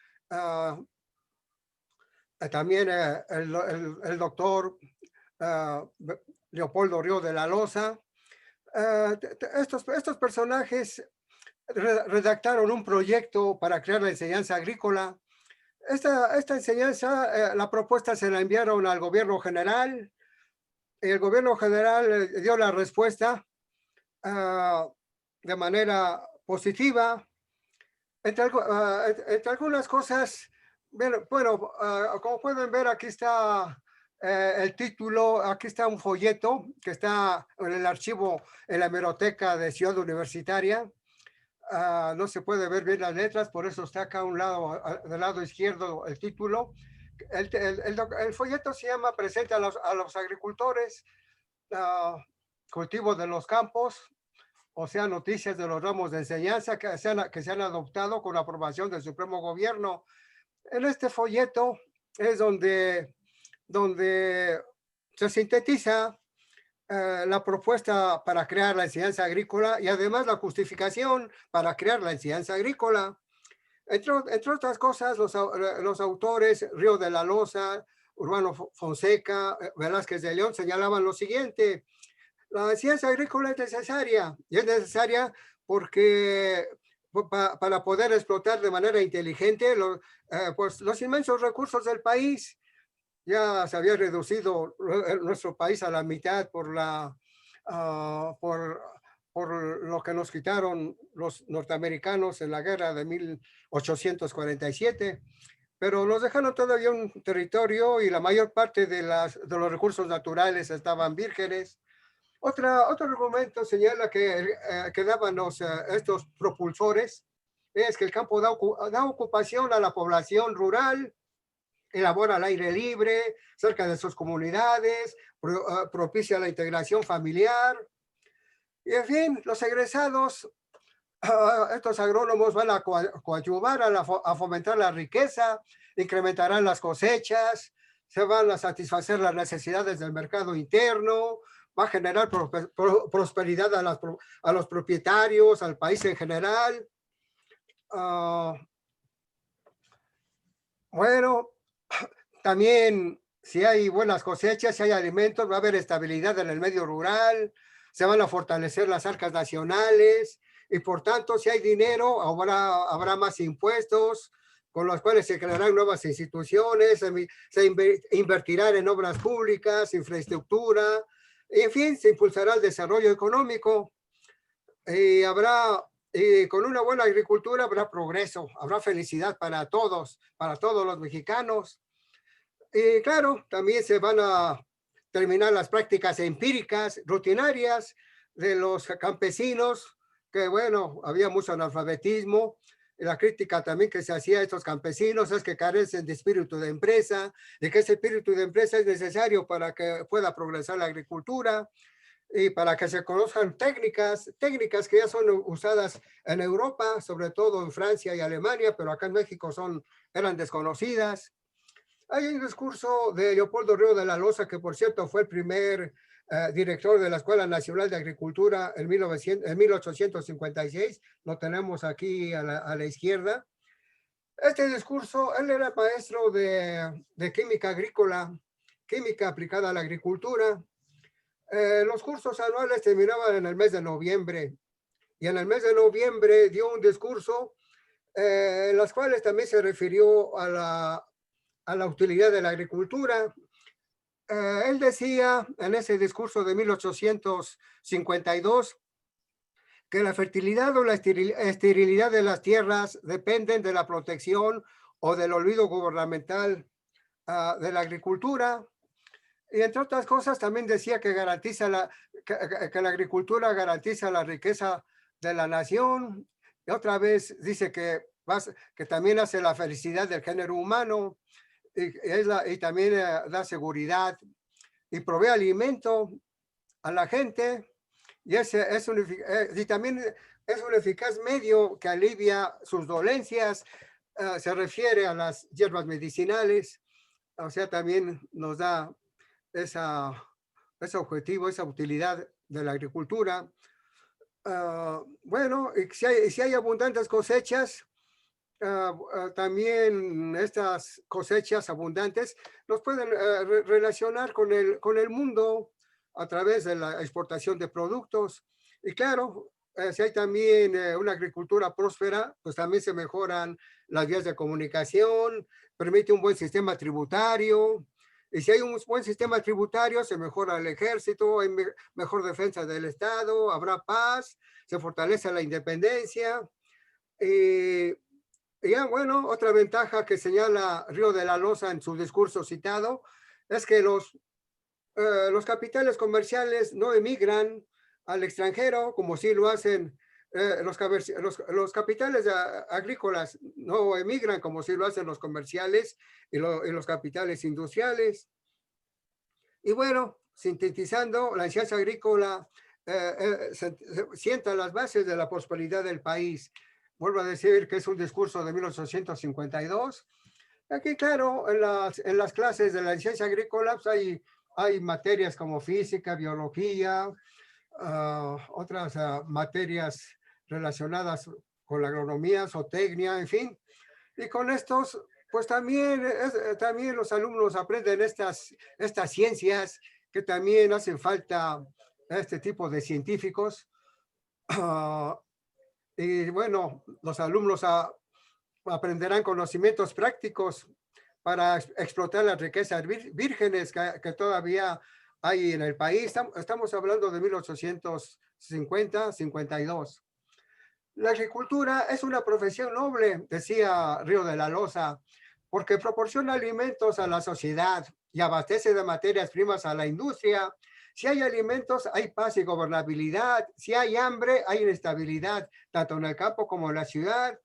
también el doctor Leopoldo Río de la Loza. Estos personajes redactaron un proyecto para crear la enseñanza agrícola. Esta enseñanza, la propuesta se la enviaron al gobierno general. El gobierno general dio la respuesta de manera positiva. Entre algunas cosas, bueno, como pueden ver, aquí está el título, aquí está un folleto que está en el archivo en la hemeroteca de Ciudad Universitaria. No se puede ver bien las letras, por eso está acá a un lado, del lado izquierdo, el título. El folleto se llama Presente a los agricultores, cultivo de los campos, o sea, noticias de los ramos de enseñanza que se han adoptado con la aprobación del Supremo Gobierno. En este folleto es donde se sintetiza la propuesta para crear la enseñanza agrícola y además la justificación para crear la enseñanza agrícola. Entre otras cosas, los autores Río de la Loza, Urbano Fonseca, Velázquez de León señalaban lo siguiente: la enseñanza agrícola es necesaria, y es necesaria porque para poder explotar de manera inteligente pues los inmensos recursos del país. Ya se había reducido nuestro país a la mitad por lo que nos quitaron los norteamericanos en la guerra de 1847, pero nos dejaron todavía un territorio y la mayor parte de los recursos naturales estaban vírgenes. Otro argumento señala que daban estos propulsores es que el campo da ocupación a la población rural, elabora al aire libre, cerca de sus comunidades, propicia la integración familiar. Y en fin, los egresados, estos agrónomos van a coadyuvar a fomentar la riqueza, incrementarán las cosechas, se van a satisfacer las necesidades del mercado interno, va a generar prosperidad a los propietarios, al país en general. Bueno, también si hay buenas cosechas, si hay alimentos, va a haber estabilidad en el medio rural, se van a fortalecer las arcas nacionales y por tanto si hay dinero habrá más impuestos con los cuales se crearán nuevas instituciones, se invertirán en obras públicas, infraestructura, y en fin, se impulsará el desarrollo económico y con una buena agricultura habrá progreso, habrá felicidad para todos los mexicanos. Y claro, también se van a terminar las prácticas empíricas, rutinarias de los campesinos, que bueno, había mucho analfabetismo. Y la crítica también que se hacía a estos campesinos es que carecen de espíritu de empresa, y que ese espíritu de empresa es necesario para que pueda progresar la agricultura y para que se conozcan técnicas que ya son usadas en Europa, sobre todo en Francia y Alemania, pero acá en México eran desconocidas. Hay un discurso de Leopoldo Río de la Loza, que por cierto fue el primer director de la Escuela Nacional de Agricultura en 1856, lo tenemos aquí a la izquierda. Este discurso, él era maestro de química agrícola, química aplicada a la agricultura. Los cursos anuales terminaban en el mes de noviembre, y en el mes de noviembre dio un discurso en los cuales también se refirió a la utilidad de la agricultura. Él decía en ese discurso de 1852 que la fertilidad o la esterilidad de las tierras dependen de la protección o del olvido gubernamental de la agricultura. Y entre otras cosas también decía que la agricultura garantiza la riqueza de la nación. Y otra vez dice que también hace la felicidad del género humano. Y también da seguridad y provee alimento a la gente. y también es un eficaz medio que alivia sus dolencias. Se refiere a las hierbas medicinales, o sea, también nos da ese objetivo, esa utilidad de la agricultura. Bueno, si hay abundantes cosechas, también estas cosechas abundantes nos pueden relacionar con el mundo a través de la exportación de productos. Y claro, si hay también una agricultura próspera, pues también se mejoran las vías de comunicación, permite un buen sistema tributario. Y si hay un buen sistema tributario, se mejora el ejército, hay mejor defensa del Estado, habrá paz, se fortalece la independencia. Ya, bueno, otra ventaja que señala Río de la Loza en su discurso citado es que los capitales comerciales no emigran al extranjero como sí lo hacen los capitales agrícolas, no emigran como sí lo hacen los comerciales y los capitales industriales. Y bueno, sintetizando, la ciencia agrícola sienta las bases de la prosperidad del país. Vuelvo a decir que es un discurso de 1852. Aquí, claro, en las clases de la ciencia agrícola pues hay materias como física, biología, otras materias relacionadas con la agronomía, zootecnia, en fin. Y con estos, pues también los alumnos aprenden estas ciencias que también hacen falta a este tipo de científicos. Y bueno, los alumnos aprenderán conocimientos prácticos para explotar las riquezas vírgenes que todavía hay en el país. Estamos hablando de 1850-52. La agricultura es una profesión noble, decía Río de la Loza, porque proporciona alimentos a la sociedad y abastece de materias primas a la industria. Si hay alimentos, hay paz y gobernabilidad. Si hay hambre, hay inestabilidad, tanto en el campo como en la ciudad.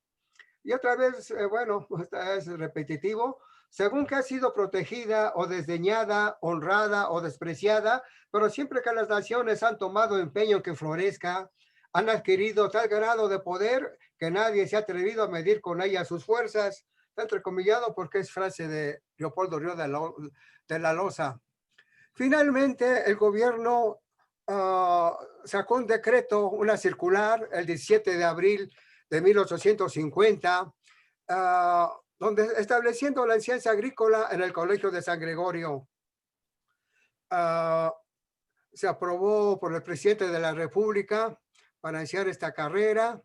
Y otra vez, bueno, es repetitivo, según que ha sido protegida o desdeñada, honrada o despreciada, pero siempre que las naciones han tomado empeño en que florezca, han adquirido tal grado de poder que nadie se ha atrevido a medir con ella sus fuerzas. Está entrecomillado porque es frase de Leopoldo Río de la Loza. Finalmente, el gobierno sacó un decreto, una circular, el 17 de abril de 1850, donde estableciendo la ciencia agrícola en el Colegio de San Gregorio. Se aprobó por el presidente de la República para iniciar esta carrera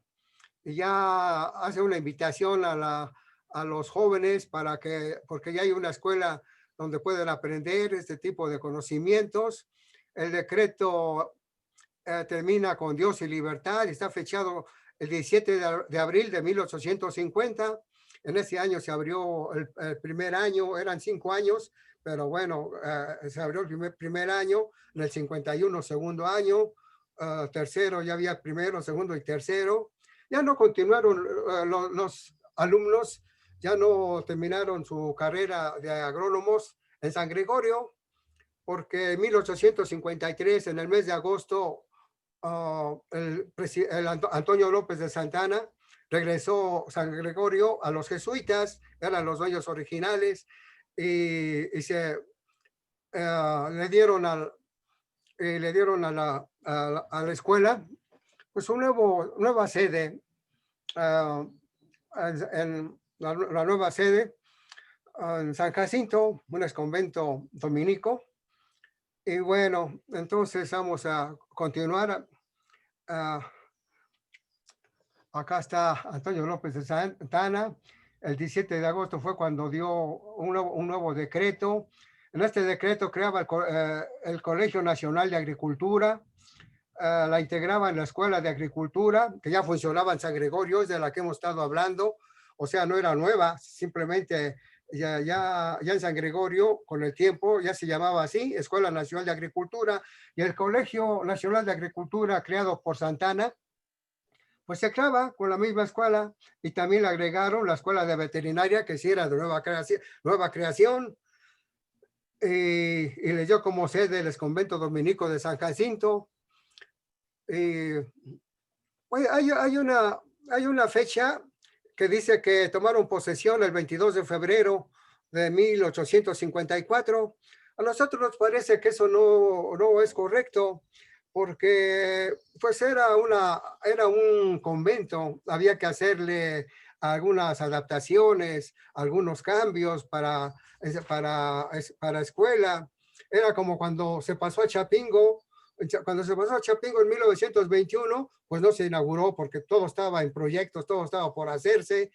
y ya hace una invitación a los jóvenes porque ya hay una escuela donde pueden aprender este tipo de conocimientos. El decreto termina con Dios y libertad y está fechado el 17 de abril de 1850. En ese año se abrió el primer año, eran 5 años, pero bueno, se abrió el primer año, en el 51 segundo año, tercero ya había primero, segundo y tercero. Ya no continuaron los alumnos, ya no terminaron su carrera de agrónomos en San Gregorio, porque en 1853, en el mes de agosto, Antonio López de Santana regresó San Gregorio a los jesuitas, eran los dueños originales, y le dieron a la escuela pues una nueva sede, en la nueva sede en San Jacinto, un exconvento dominico. Y bueno, entonces vamos a continuar. Acá está Antonio López de Santana. El 17 de agosto fue cuando dio un nuevo decreto. En este decreto creaba el Colegio Nacional de Agricultura, la integraba en la Escuela de Agricultura, que ya funcionaba en San Gregorio, es de la que hemos estado hablando. O sea, no era nueva, simplemente ya en San Gregorio, con el tiempo, ya se llamaba así, Escuela Nacional de Agricultura, y el Colegio Nacional de Agricultura, creado por Santana, pues se creaba con la misma escuela, y también le agregaron la Escuela de Veterinaria, que sí era de nueva creación, y le dio como sede el exconvento dominico de San Jacinto. Y oye, hay una fecha que dice que tomaron posesión el 22 de febrero de 1854. A nosotros nos parece que eso no es correcto, porque pues era un convento, había que hacerle algunas adaptaciones, algunos cambios para escuela. Era como cuando se pasó a Chapingo. Cuando se pasó a Chapingo en 1921, pues no se inauguró porque todo estaba en proyectos, todo estaba por hacerse.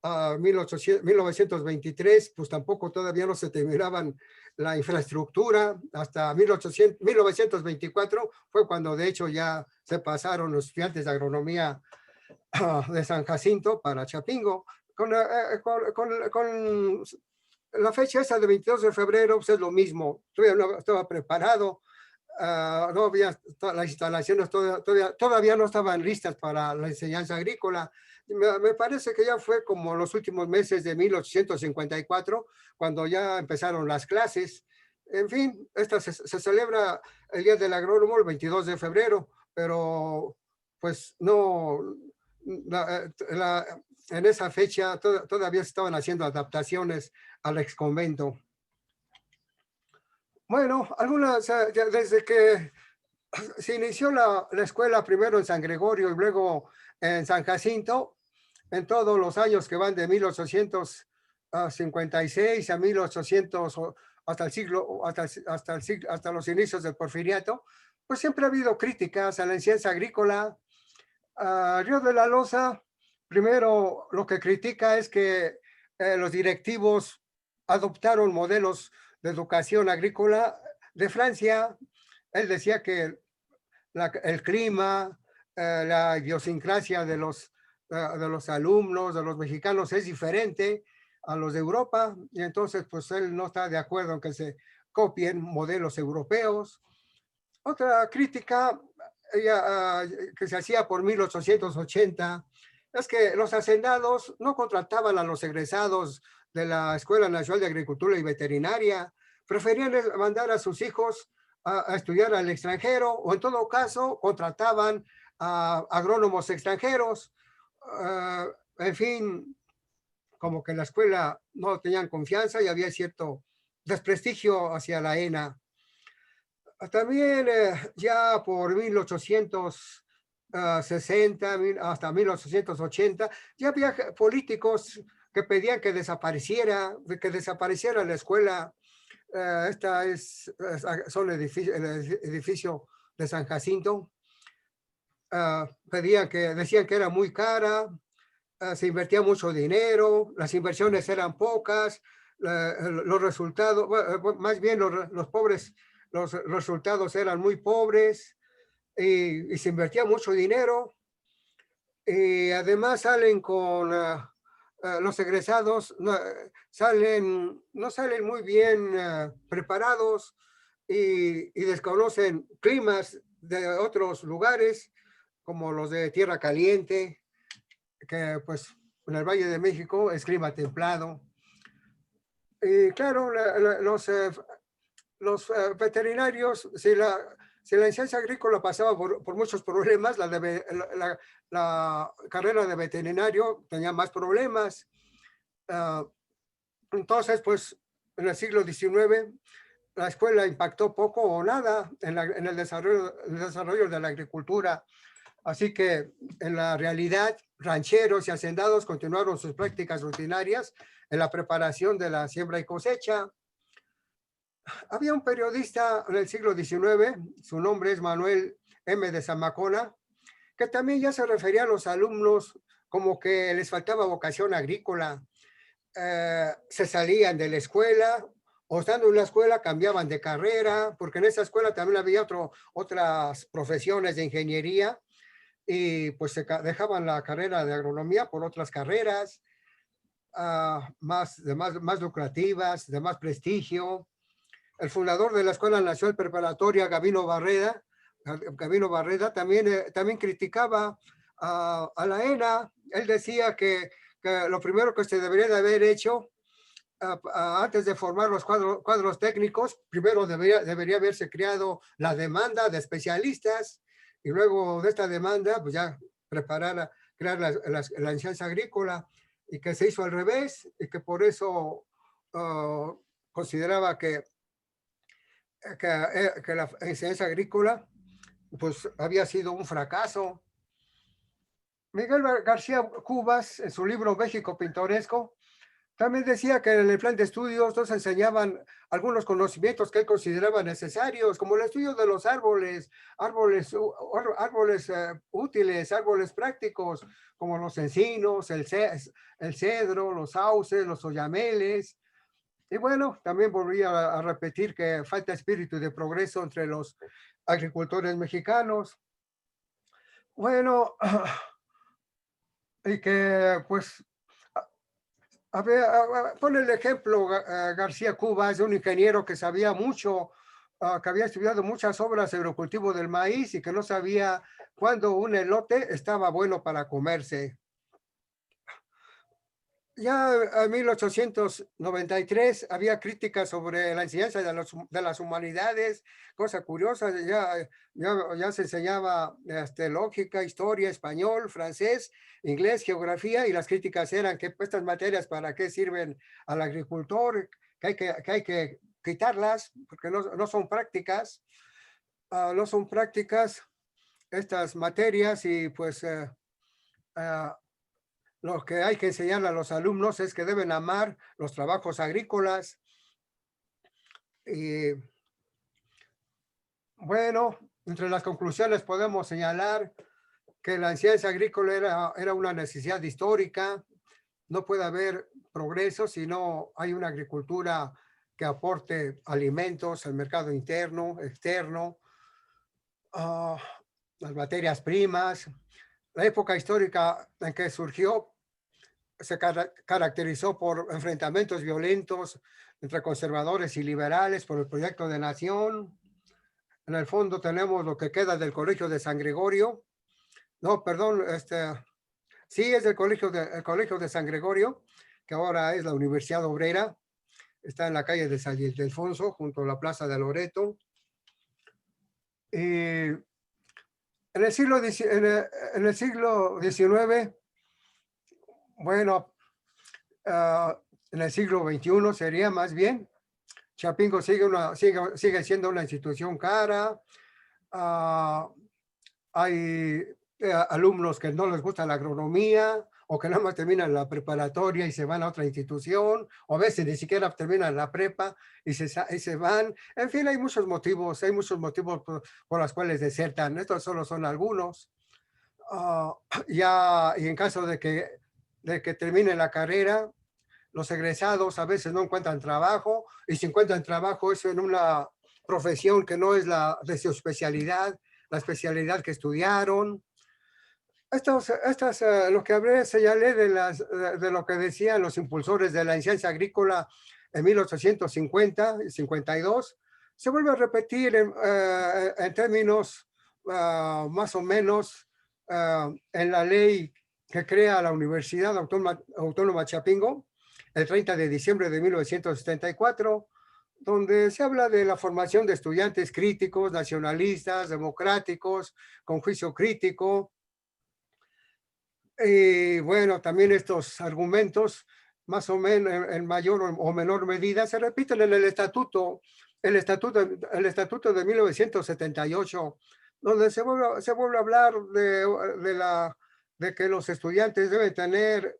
1923, pues tampoco todavía no se terminaban la infraestructura. Hasta 1924 fue cuando de hecho ya se pasaron los estudiantes de agronomía de San Jacinto para Chapingo. Con la fecha esa de 22 de febrero, pues es lo mismo. Todavía no estaba preparado. No había, las instalaciones todavía no estaban listas para la enseñanza agrícola. Me parece que ya fue como los últimos meses de 1854, cuando ya empezaron las clases. En fin, se celebra el Día del Agrónomo el 22 de febrero, pero pues no, en esa fecha todavía estaban haciendo adaptaciones al exconvento. Bueno, desde que se inició la escuela primero en San Gregorio y luego en San Jacinto, en todos los años que van de 1856 a 1800, hasta los inicios del Porfiriato, pues siempre ha habido críticas a la enseñanza agrícola. Río de la Loza, primero lo que critica es que los directivos adoptaron modelos de educación agrícola de Francia. Él decía que el clima, la idiosincrasia de los alumnos, de los mexicanos es diferente a los de Europa, y entonces pues él no está de acuerdo en que se copien modelos europeos. Otra crítica que se hacía por 1880 es que los hacendados no contrataban a los egresados de la Escuela Nacional de Agricultura y Veterinaria, preferían mandar a sus hijos a estudiar al extranjero, o en todo caso contrataban a agrónomos extranjeros. En fin, como que en la escuela no tenían confianza y había cierto desprestigio hacia la ENA. También ya por 1860 hasta 1880 ya había políticos que pedían que desapareciera la escuela. Son el edificio de San Jacinto. Decían que era muy cara, se invertía mucho dinero, las inversiones eran pocas, los resultados, más bien los resultados eran muy pobres, y se invertía mucho dinero. Y además salen con los egresados, no salen muy bien preparados, y desconocen climas de otros lugares, como los de Tierra Caliente, que pues en el Valle de México es clima templado. Y claro, los veterinarios, si la enseñanza agrícola pasaba por muchos problemas, la carrera de veterinario tenía más problemas. Entonces, pues en el siglo XIX, la escuela impactó poco o nada en el desarrollo de la agricultura. Así que en la realidad, rancheros y hacendados continuaron sus prácticas rutinarias en la preparación de la siembra y cosecha. Había un periodista en el siglo XIX, su nombre es Manuel M. de Zamacona, que también ya se refería a los alumnos como que les faltaba vocación agrícola. Se salían de la escuela, o estando en la escuela cambiaban de carrera, porque en esa escuela también había otras profesiones de ingeniería, y pues se dejaban la carrera de agronomía por otras carreras más lucrativas, de más prestigio. El fundador de la Escuela Nacional Preparatoria, Gabino Barreda, también criticaba a la ENA. Él decía que lo primero que se debería de haber hecho antes de formar los cuadros técnicos, primero debería haberse creado la demanda de especialistas, y luego de esta demanda, pues ya crear la enseñanza agrícola, y que se hizo al revés, y que por eso consideraba que la enseñanza agrícola pues había sido un fracaso. Miguel García Cubas, en su libro México Pintoresco, también decía que en el plan de estudios nos enseñaban algunos conocimientos que él consideraba necesarios, como el estudio de los árboles útiles, árboles prácticos, como los encinos, el cedro, los sauces, los oyameles. Y bueno, también volvía a repetir que falta espíritu de progreso entre los agricultores mexicanos. Bueno, y que pues pone el ejemplo García Cubas de un ingeniero que sabía mucho, que había estudiado muchas obras sobre el cultivo del maíz y que no sabía cuándo un elote estaba bueno para comerse. Ya en 1893 había críticas sobre la enseñanza de las humanidades, cosa curiosa, ya se enseñaba lógica, historia, español, francés, inglés, geografía, y las críticas eran que estas materias para qué sirven al agricultor, que hay que quitarlas porque no son prácticas, no son prácticas estas materias, y pues lo que hay que enseñar a los alumnos es que deben amar los trabajos agrícolas. Y bueno, entre las conclusiones podemos señalar que la enseñanza agrícola era una necesidad histórica. No puede haber progreso si no hay una agricultura que aporte alimentos al mercado interno, externo, las materias primas. La época histórica en que surgió se caracterizó por enfrentamientos violentos entre conservadores y liberales por el proyecto de nación. En el fondo tenemos lo que queda del Colegio de San Gregorio. No, perdón, sí es el Colegio de San Gregorio, que ahora es la Universidad Obrera. Está en la calle de San Ildefonso, junto a la Plaza de Loreto. Y en el siglo XIX, bueno, en el siglo XXI sería más bien, Chapingo sigue siendo una institución cara. Hay alumnos que no les gusta la agronomía, o que nada más terminan la preparatoria y se van a otra institución, o a veces ni siquiera terminan la prepa y se van. En fin, hay muchos motivos por los cuales desertan. Estos solo son algunos. Y en caso de que termine la carrera, los egresados a veces no encuentran trabajo, y si encuentran trabajo es en una profesión que no es la de su especialidad, la especialidad que estudiaron. Lo que señalé de lo que decían los impulsores de la enseñanza agrícola en 1850 y 52, se vuelve a repetir en términos más o menos en la ley que crea la Universidad Autónoma Chapingo, el 30 de diciembre de 1974, donde se habla de la formación de estudiantes críticos, nacionalistas, democráticos, con juicio crítico. Y bueno, también estos argumentos, más o menos en mayor o menor medida, se repiten en el estatuto de 1978, donde se vuelve a hablar de que los estudiantes deben tener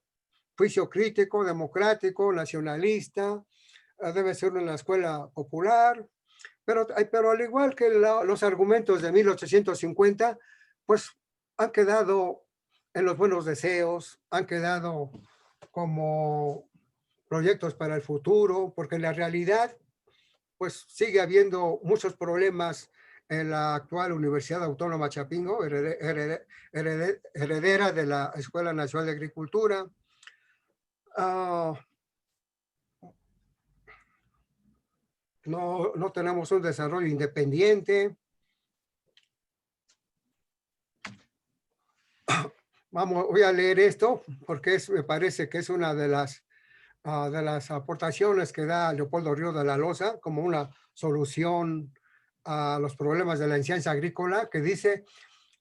juicio crítico, democrático, nacionalista, debe ser una escuela popular, pero al igual que los argumentos de 1850, pues han quedado en los buenos deseos, han quedado como proyectos para el futuro, porque en la realidad, pues sigue habiendo muchos problemas en la actual Universidad Autónoma Chapingo, heredera de la Escuela Nacional de Agricultura. No tenemos un desarrollo independiente. Voy a leer esto porque me parece que es una de las aportaciones que da Leopoldo Ríos de la Loza como una solución a los problemas de la enseñanza agrícola, que dice: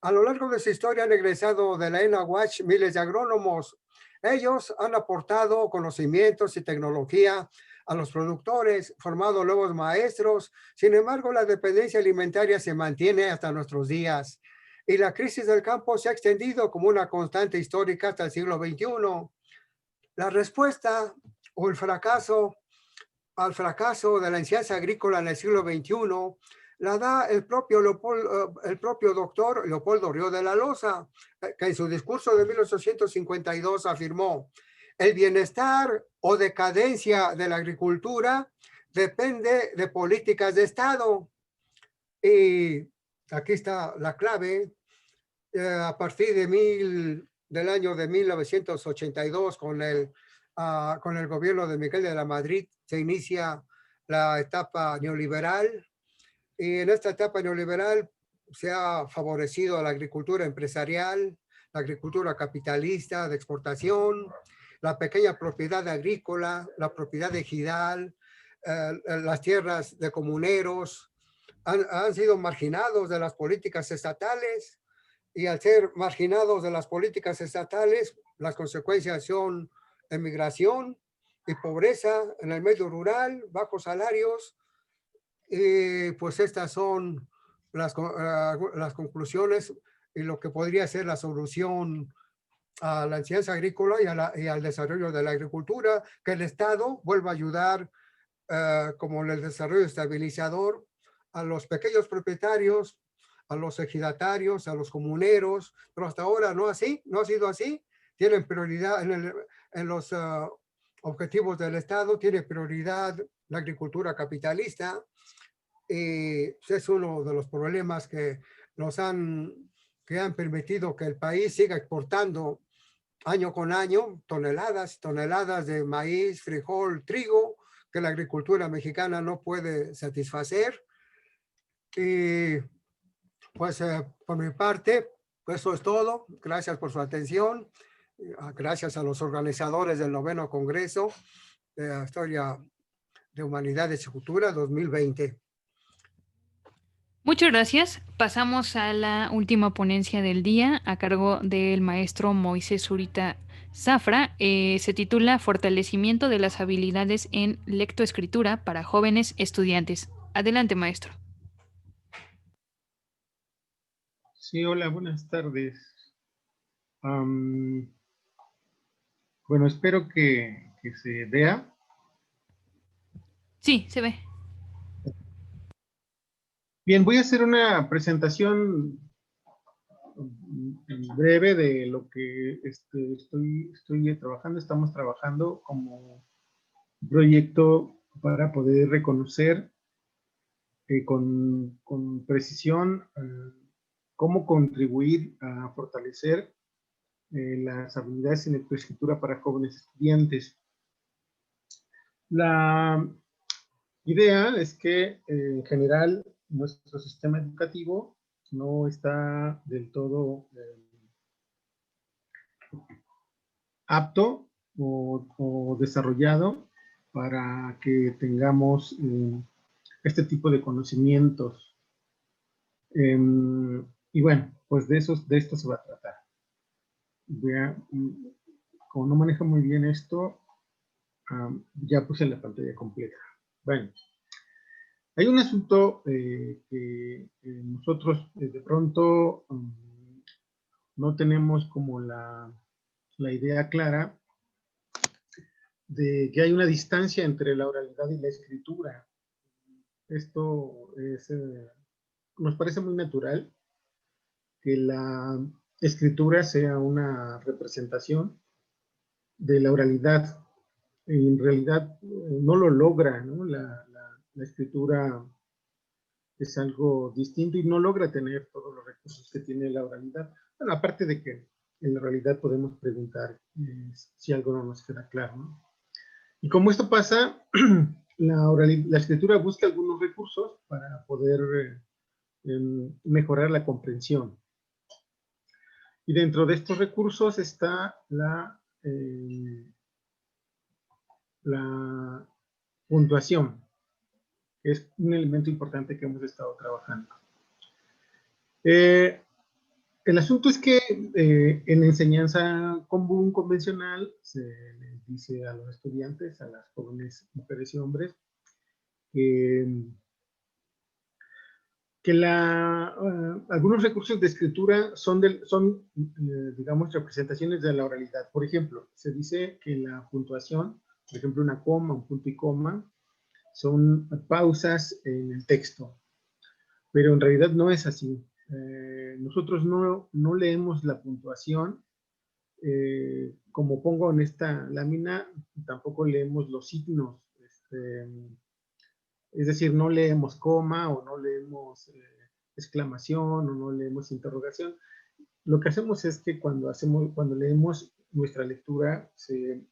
A lo largo de su historia han egresado de la ENAWACH miles de agrónomos. Ellos han aportado conocimientos y tecnología a los productores, formado nuevos maestros. Sin embargo, la dependencia alimentaria se mantiene hasta nuestros días y la crisis del campo se ha extendido como una constante histórica hasta el siglo XXI. La respuesta o el fracaso al fracaso de la enseñanza agrícola en el siglo XXI la da el propio doctor Leopoldo Río de la Loza, que en su discurso de 1852 afirmó: el bienestar o decadencia de la agricultura depende de políticas de Estado. Y aquí está la clave. A partir del año de 1982, con el gobierno de Miguel de la Madrid, se inicia la etapa neoliberal. Y en esta etapa neoliberal se ha favorecido a la agricultura empresarial, la agricultura capitalista de exportación, la pequeña propiedad agrícola, la propiedad ejidal, las tierras de comuneros, han sido marginados de las políticas estatales, y al ser marginados de las políticas estatales, las consecuencias son emigración y pobreza en el medio rural, bajos salarios. Pues estas son las conclusiones y lo que podría ser la solución a la enseñanza agrícola y al desarrollo de la agricultura, que el Estado vuelva a ayudar como en el desarrollo estabilizador a los pequeños propietarios, a los ejidatarios, a los comuneros, pero hasta ahora no ha sido así. Tienen prioridad en los objetivos del Estado, tiene prioridad la agricultura capitalista. Es uno de los problemas que han permitido que el país siga exportando año con año toneladas de maíz, frijol, trigo, que la agricultura mexicana no puede satisfacer. Y pues por mi parte, pues eso es todo. Gracias por su atención. Gracias a los organizadores del 9º Congreso de la Historia de Humanidades y Cultura 2020. Muchas gracias. Pasamos a la última ponencia del día a cargo del maestro Moisés Zurita Zafra. Se titula Fortalecimiento de las habilidades en lectoescritura para jóvenes estudiantes. Adelante, maestro. Sí, hola, buenas tardes. Bueno, espero que se vea. Sí, se ve. Bien, voy a hacer una presentación breve de lo que estoy trabajando. Estamos trabajando como proyecto para poder reconocer con precisión cómo contribuir a fortalecer las habilidades en lectoescritura para jóvenes estudiantes. La idea es que en general nuestro sistema educativo no está del todo apto o desarrollado para que tengamos este tipo de conocimientos. Y bueno, pues de esto se va a tratar. Como no manejo muy bien esto, ya puse la pantalla completa. Bueno, hay un asunto que nosotros de pronto no tenemos como la idea clara de que hay una distancia entre la oralidad y la escritura. Esto nos parece muy natural que la escritura sea una representación de la oralidad. En realidad no lo logra, ¿no? La escritura es algo distinto y no logra tener todos los recursos que tiene la oralidad. Bueno, aparte de que en la realidad podemos preguntar si algo no nos queda claro, ¿no? Y como esto pasa, la escritura busca algunos recursos para poder mejorar la comprensión. Y dentro de estos recursos está la puntuación, que es un elemento importante que hemos estado trabajando. El asunto es que en enseñanza común, convencional, se les dice a los estudiantes, a las jóvenes mujeres y hombres, que algunos recursos de escritura son digamos, representaciones de la oralidad. Por ejemplo, se dice que la puntuación, por ejemplo, una coma, un punto y coma, son pausas en el texto, pero en realidad no es así. Nosotros no leemos la puntuación, como pongo en esta lámina, tampoco leemos los signos, es decir, no leemos coma o no leemos exclamación o no leemos interrogación. Lo que hacemos es que cuando leemos, nuestra lectura se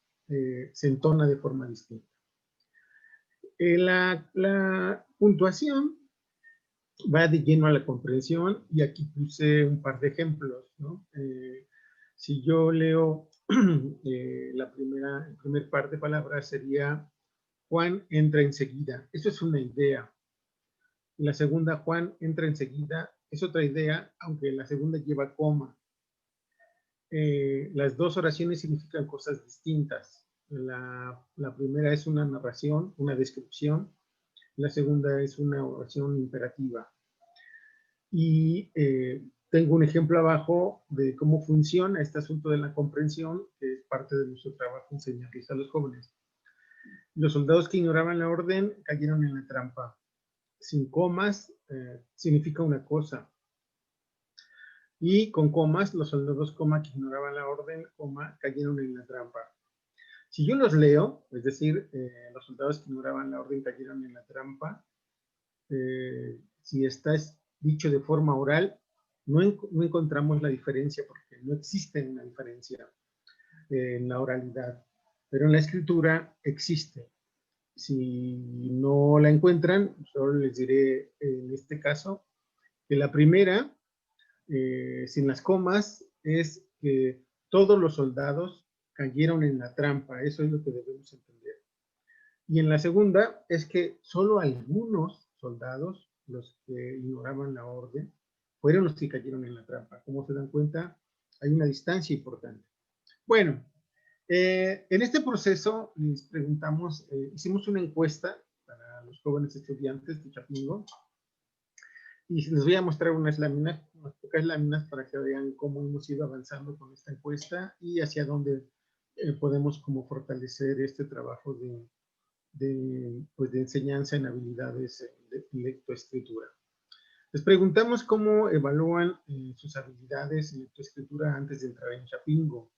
entona de forma distinta. La puntuación va de lleno a la comprensión y aquí puse un par de ejemplos, ¿no? Si yo leo el primer par de palabras sería Juan entra enseguida. Eso es una idea. La segunda, Juan entra enseguida, es otra idea, aunque la segunda lleva coma. Las dos oraciones significan cosas distintas. La primera es una narración, una descripción. La segunda es una oración imperativa. Y tengo un ejemplo abajo de cómo funciona este asunto de la comprensión, que es parte de nuestro trabajo enseñarles a los jóvenes. Los soldados que ignoraban la orden cayeron en la trampa. Sin comas significa una cosa. Y con comas, los soldados, coma, que ignoraban la orden, coma, cayeron en la trampa. Si yo los leo, es decir, los soldados que ignoraban la orden cayeron en la trampa, si está dicho de forma oral, no encontramos la diferencia, porque no existe una diferencia en la oralidad, pero en la escritura existe. Si no la encuentran, solo les diré en este caso que la primera, sin las comas, es que todos los soldados cayeron en la trampa. Eso es lo que debemos entender. Y en la segunda es que solo algunos soldados, los que ignoraban la orden, fueron los que cayeron en la trampa. Como se dan cuenta, hay una distancia importante. Bueno, en este proceso les preguntamos, hicimos una encuesta para los jóvenes estudiantes de Chapingo y les voy a mostrar unas láminas, unas pocas láminas para que vean cómo hemos ido avanzando con esta encuesta y hacia dónde podemos como fortalecer este trabajo de enseñanza en habilidades de lectoescritura. Les preguntamos cómo evalúan sus habilidades en lectoescritura antes de entrar en Chapingo.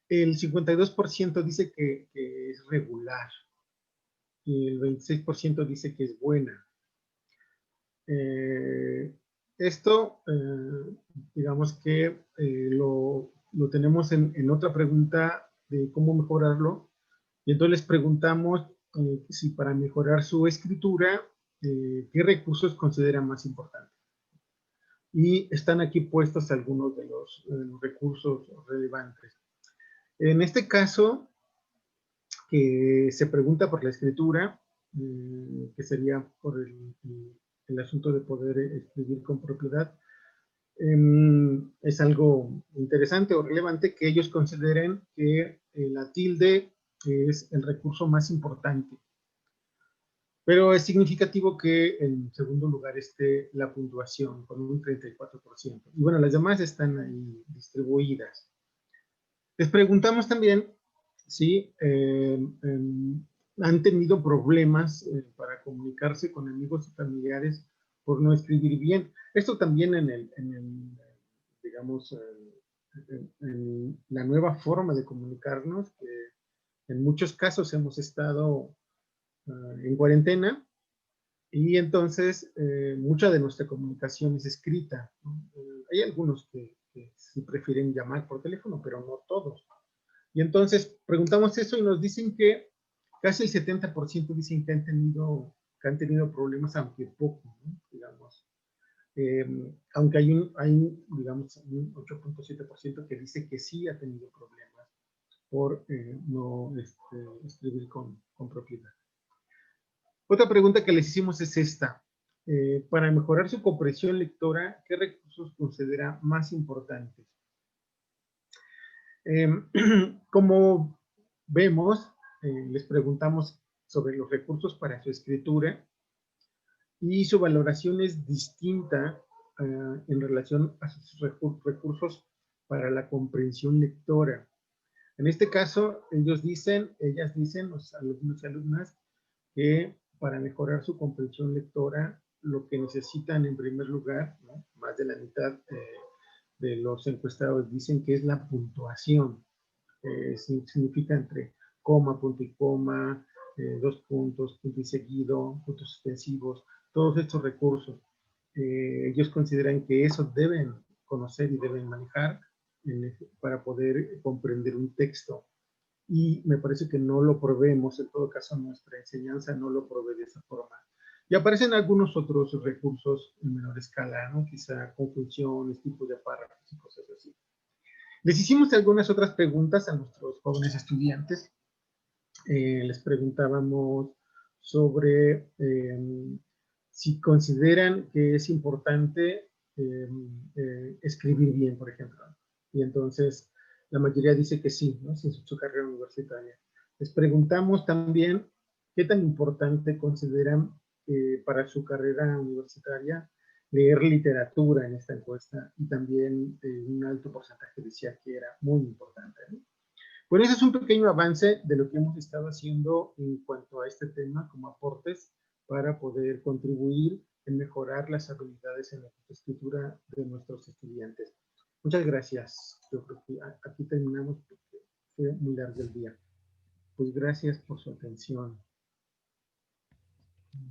El 52% dice que es regular y el 26% dice que es buena. Esto, digamos que lo tenemos en otra pregunta de cómo mejorarlo. Y entonces les preguntamos si para mejorar su escritura, ¿qué recursos consideran más importantes? Y están aquí puestos algunos de los recursos relevantes. En este caso, que se pregunta por la escritura, que sería por el asunto de poder escribir con propiedad, es algo interesante o relevante que ellos consideren que la tilde es el recurso más importante. Pero es significativo que en segundo lugar esté la puntuación con un 34%. Y bueno, las demás están ahí distribuidas. Les preguntamos también si han tenido problemas para comunicarse con amigos y familiares por no escribir bien. Esto también digamos, en la nueva forma de comunicarnos, que en muchos casos hemos estado en cuarentena y entonces mucha de nuestra comunicación es escrita, ¿no? Hay algunos que sí prefieren llamar por teléfono, pero no todos. Y entonces preguntamos eso y nos dicen que casi el 70% dicen que han tenido problemas, aunque poco, ¿no? Digamos. Aunque hay digamos, un 8.7% que dice que sí ha tenido problemas por no escribir con propiedad. Otra pregunta que les hicimos es esta. para mejorar su comprensión lectora, ¿qué recursos considera más importantes? Como vemos, les preguntamos sobre los recursos para su escritura y su valoración es distinta en relación a sus recursos para la comprensión lectora. En este caso, ellas dicen, los alumnos y alumnas, que para mejorar su comprensión lectora, lo que necesitan en primer lugar, ¿no? Más de la mitad de los encuestados dicen que es la puntuación. Significa entre coma, punto y coma, dos puntos, punto y seguido, puntos suspensivos, todos estos recursos. Ellos consideran que eso deben conocer y deben manejar para poder comprender un texto. Y me parece que no lo probemos, en todo caso nuestra enseñanza no lo provee de esa forma. Y aparecen algunos otros recursos en menor escala, ¿no? Quizá conjunciones, tipos de párrafos y cosas así. Les hicimos algunas otras preguntas a nuestros jóvenes estudiantes. Les preguntábamos sobre si consideran que es importante escribir bien, por ejemplo. Y entonces la mayoría dice que sí, ¿no? Sin su carrera universitaria. Les preguntamos también qué tan importante consideran para su carrera universitaria leer literatura en esta encuesta, y también un alto porcentaje decía que era muy importante, ¿no? Bueno, ese es un pequeño avance de lo que hemos estado haciendo en cuanto a este tema como aportes para poder contribuir en mejorar las habilidades en la escritura de nuestros estudiantes. Muchas gracias. Yo creo que aquí terminamos porque fue muy largo el día. Pues gracias por su atención.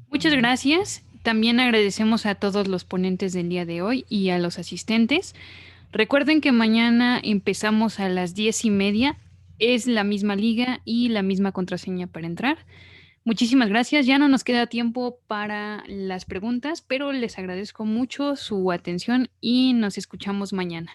Muchas gracias. También agradecemos a todos los ponentes del día de hoy y a los asistentes. Recuerden que mañana empezamos a las 10:30. Es la misma liga y la misma contraseña para entrar. Muchísimas gracias. Ya no nos queda tiempo para las preguntas, pero les agradezco mucho su atención y nos escuchamos mañana.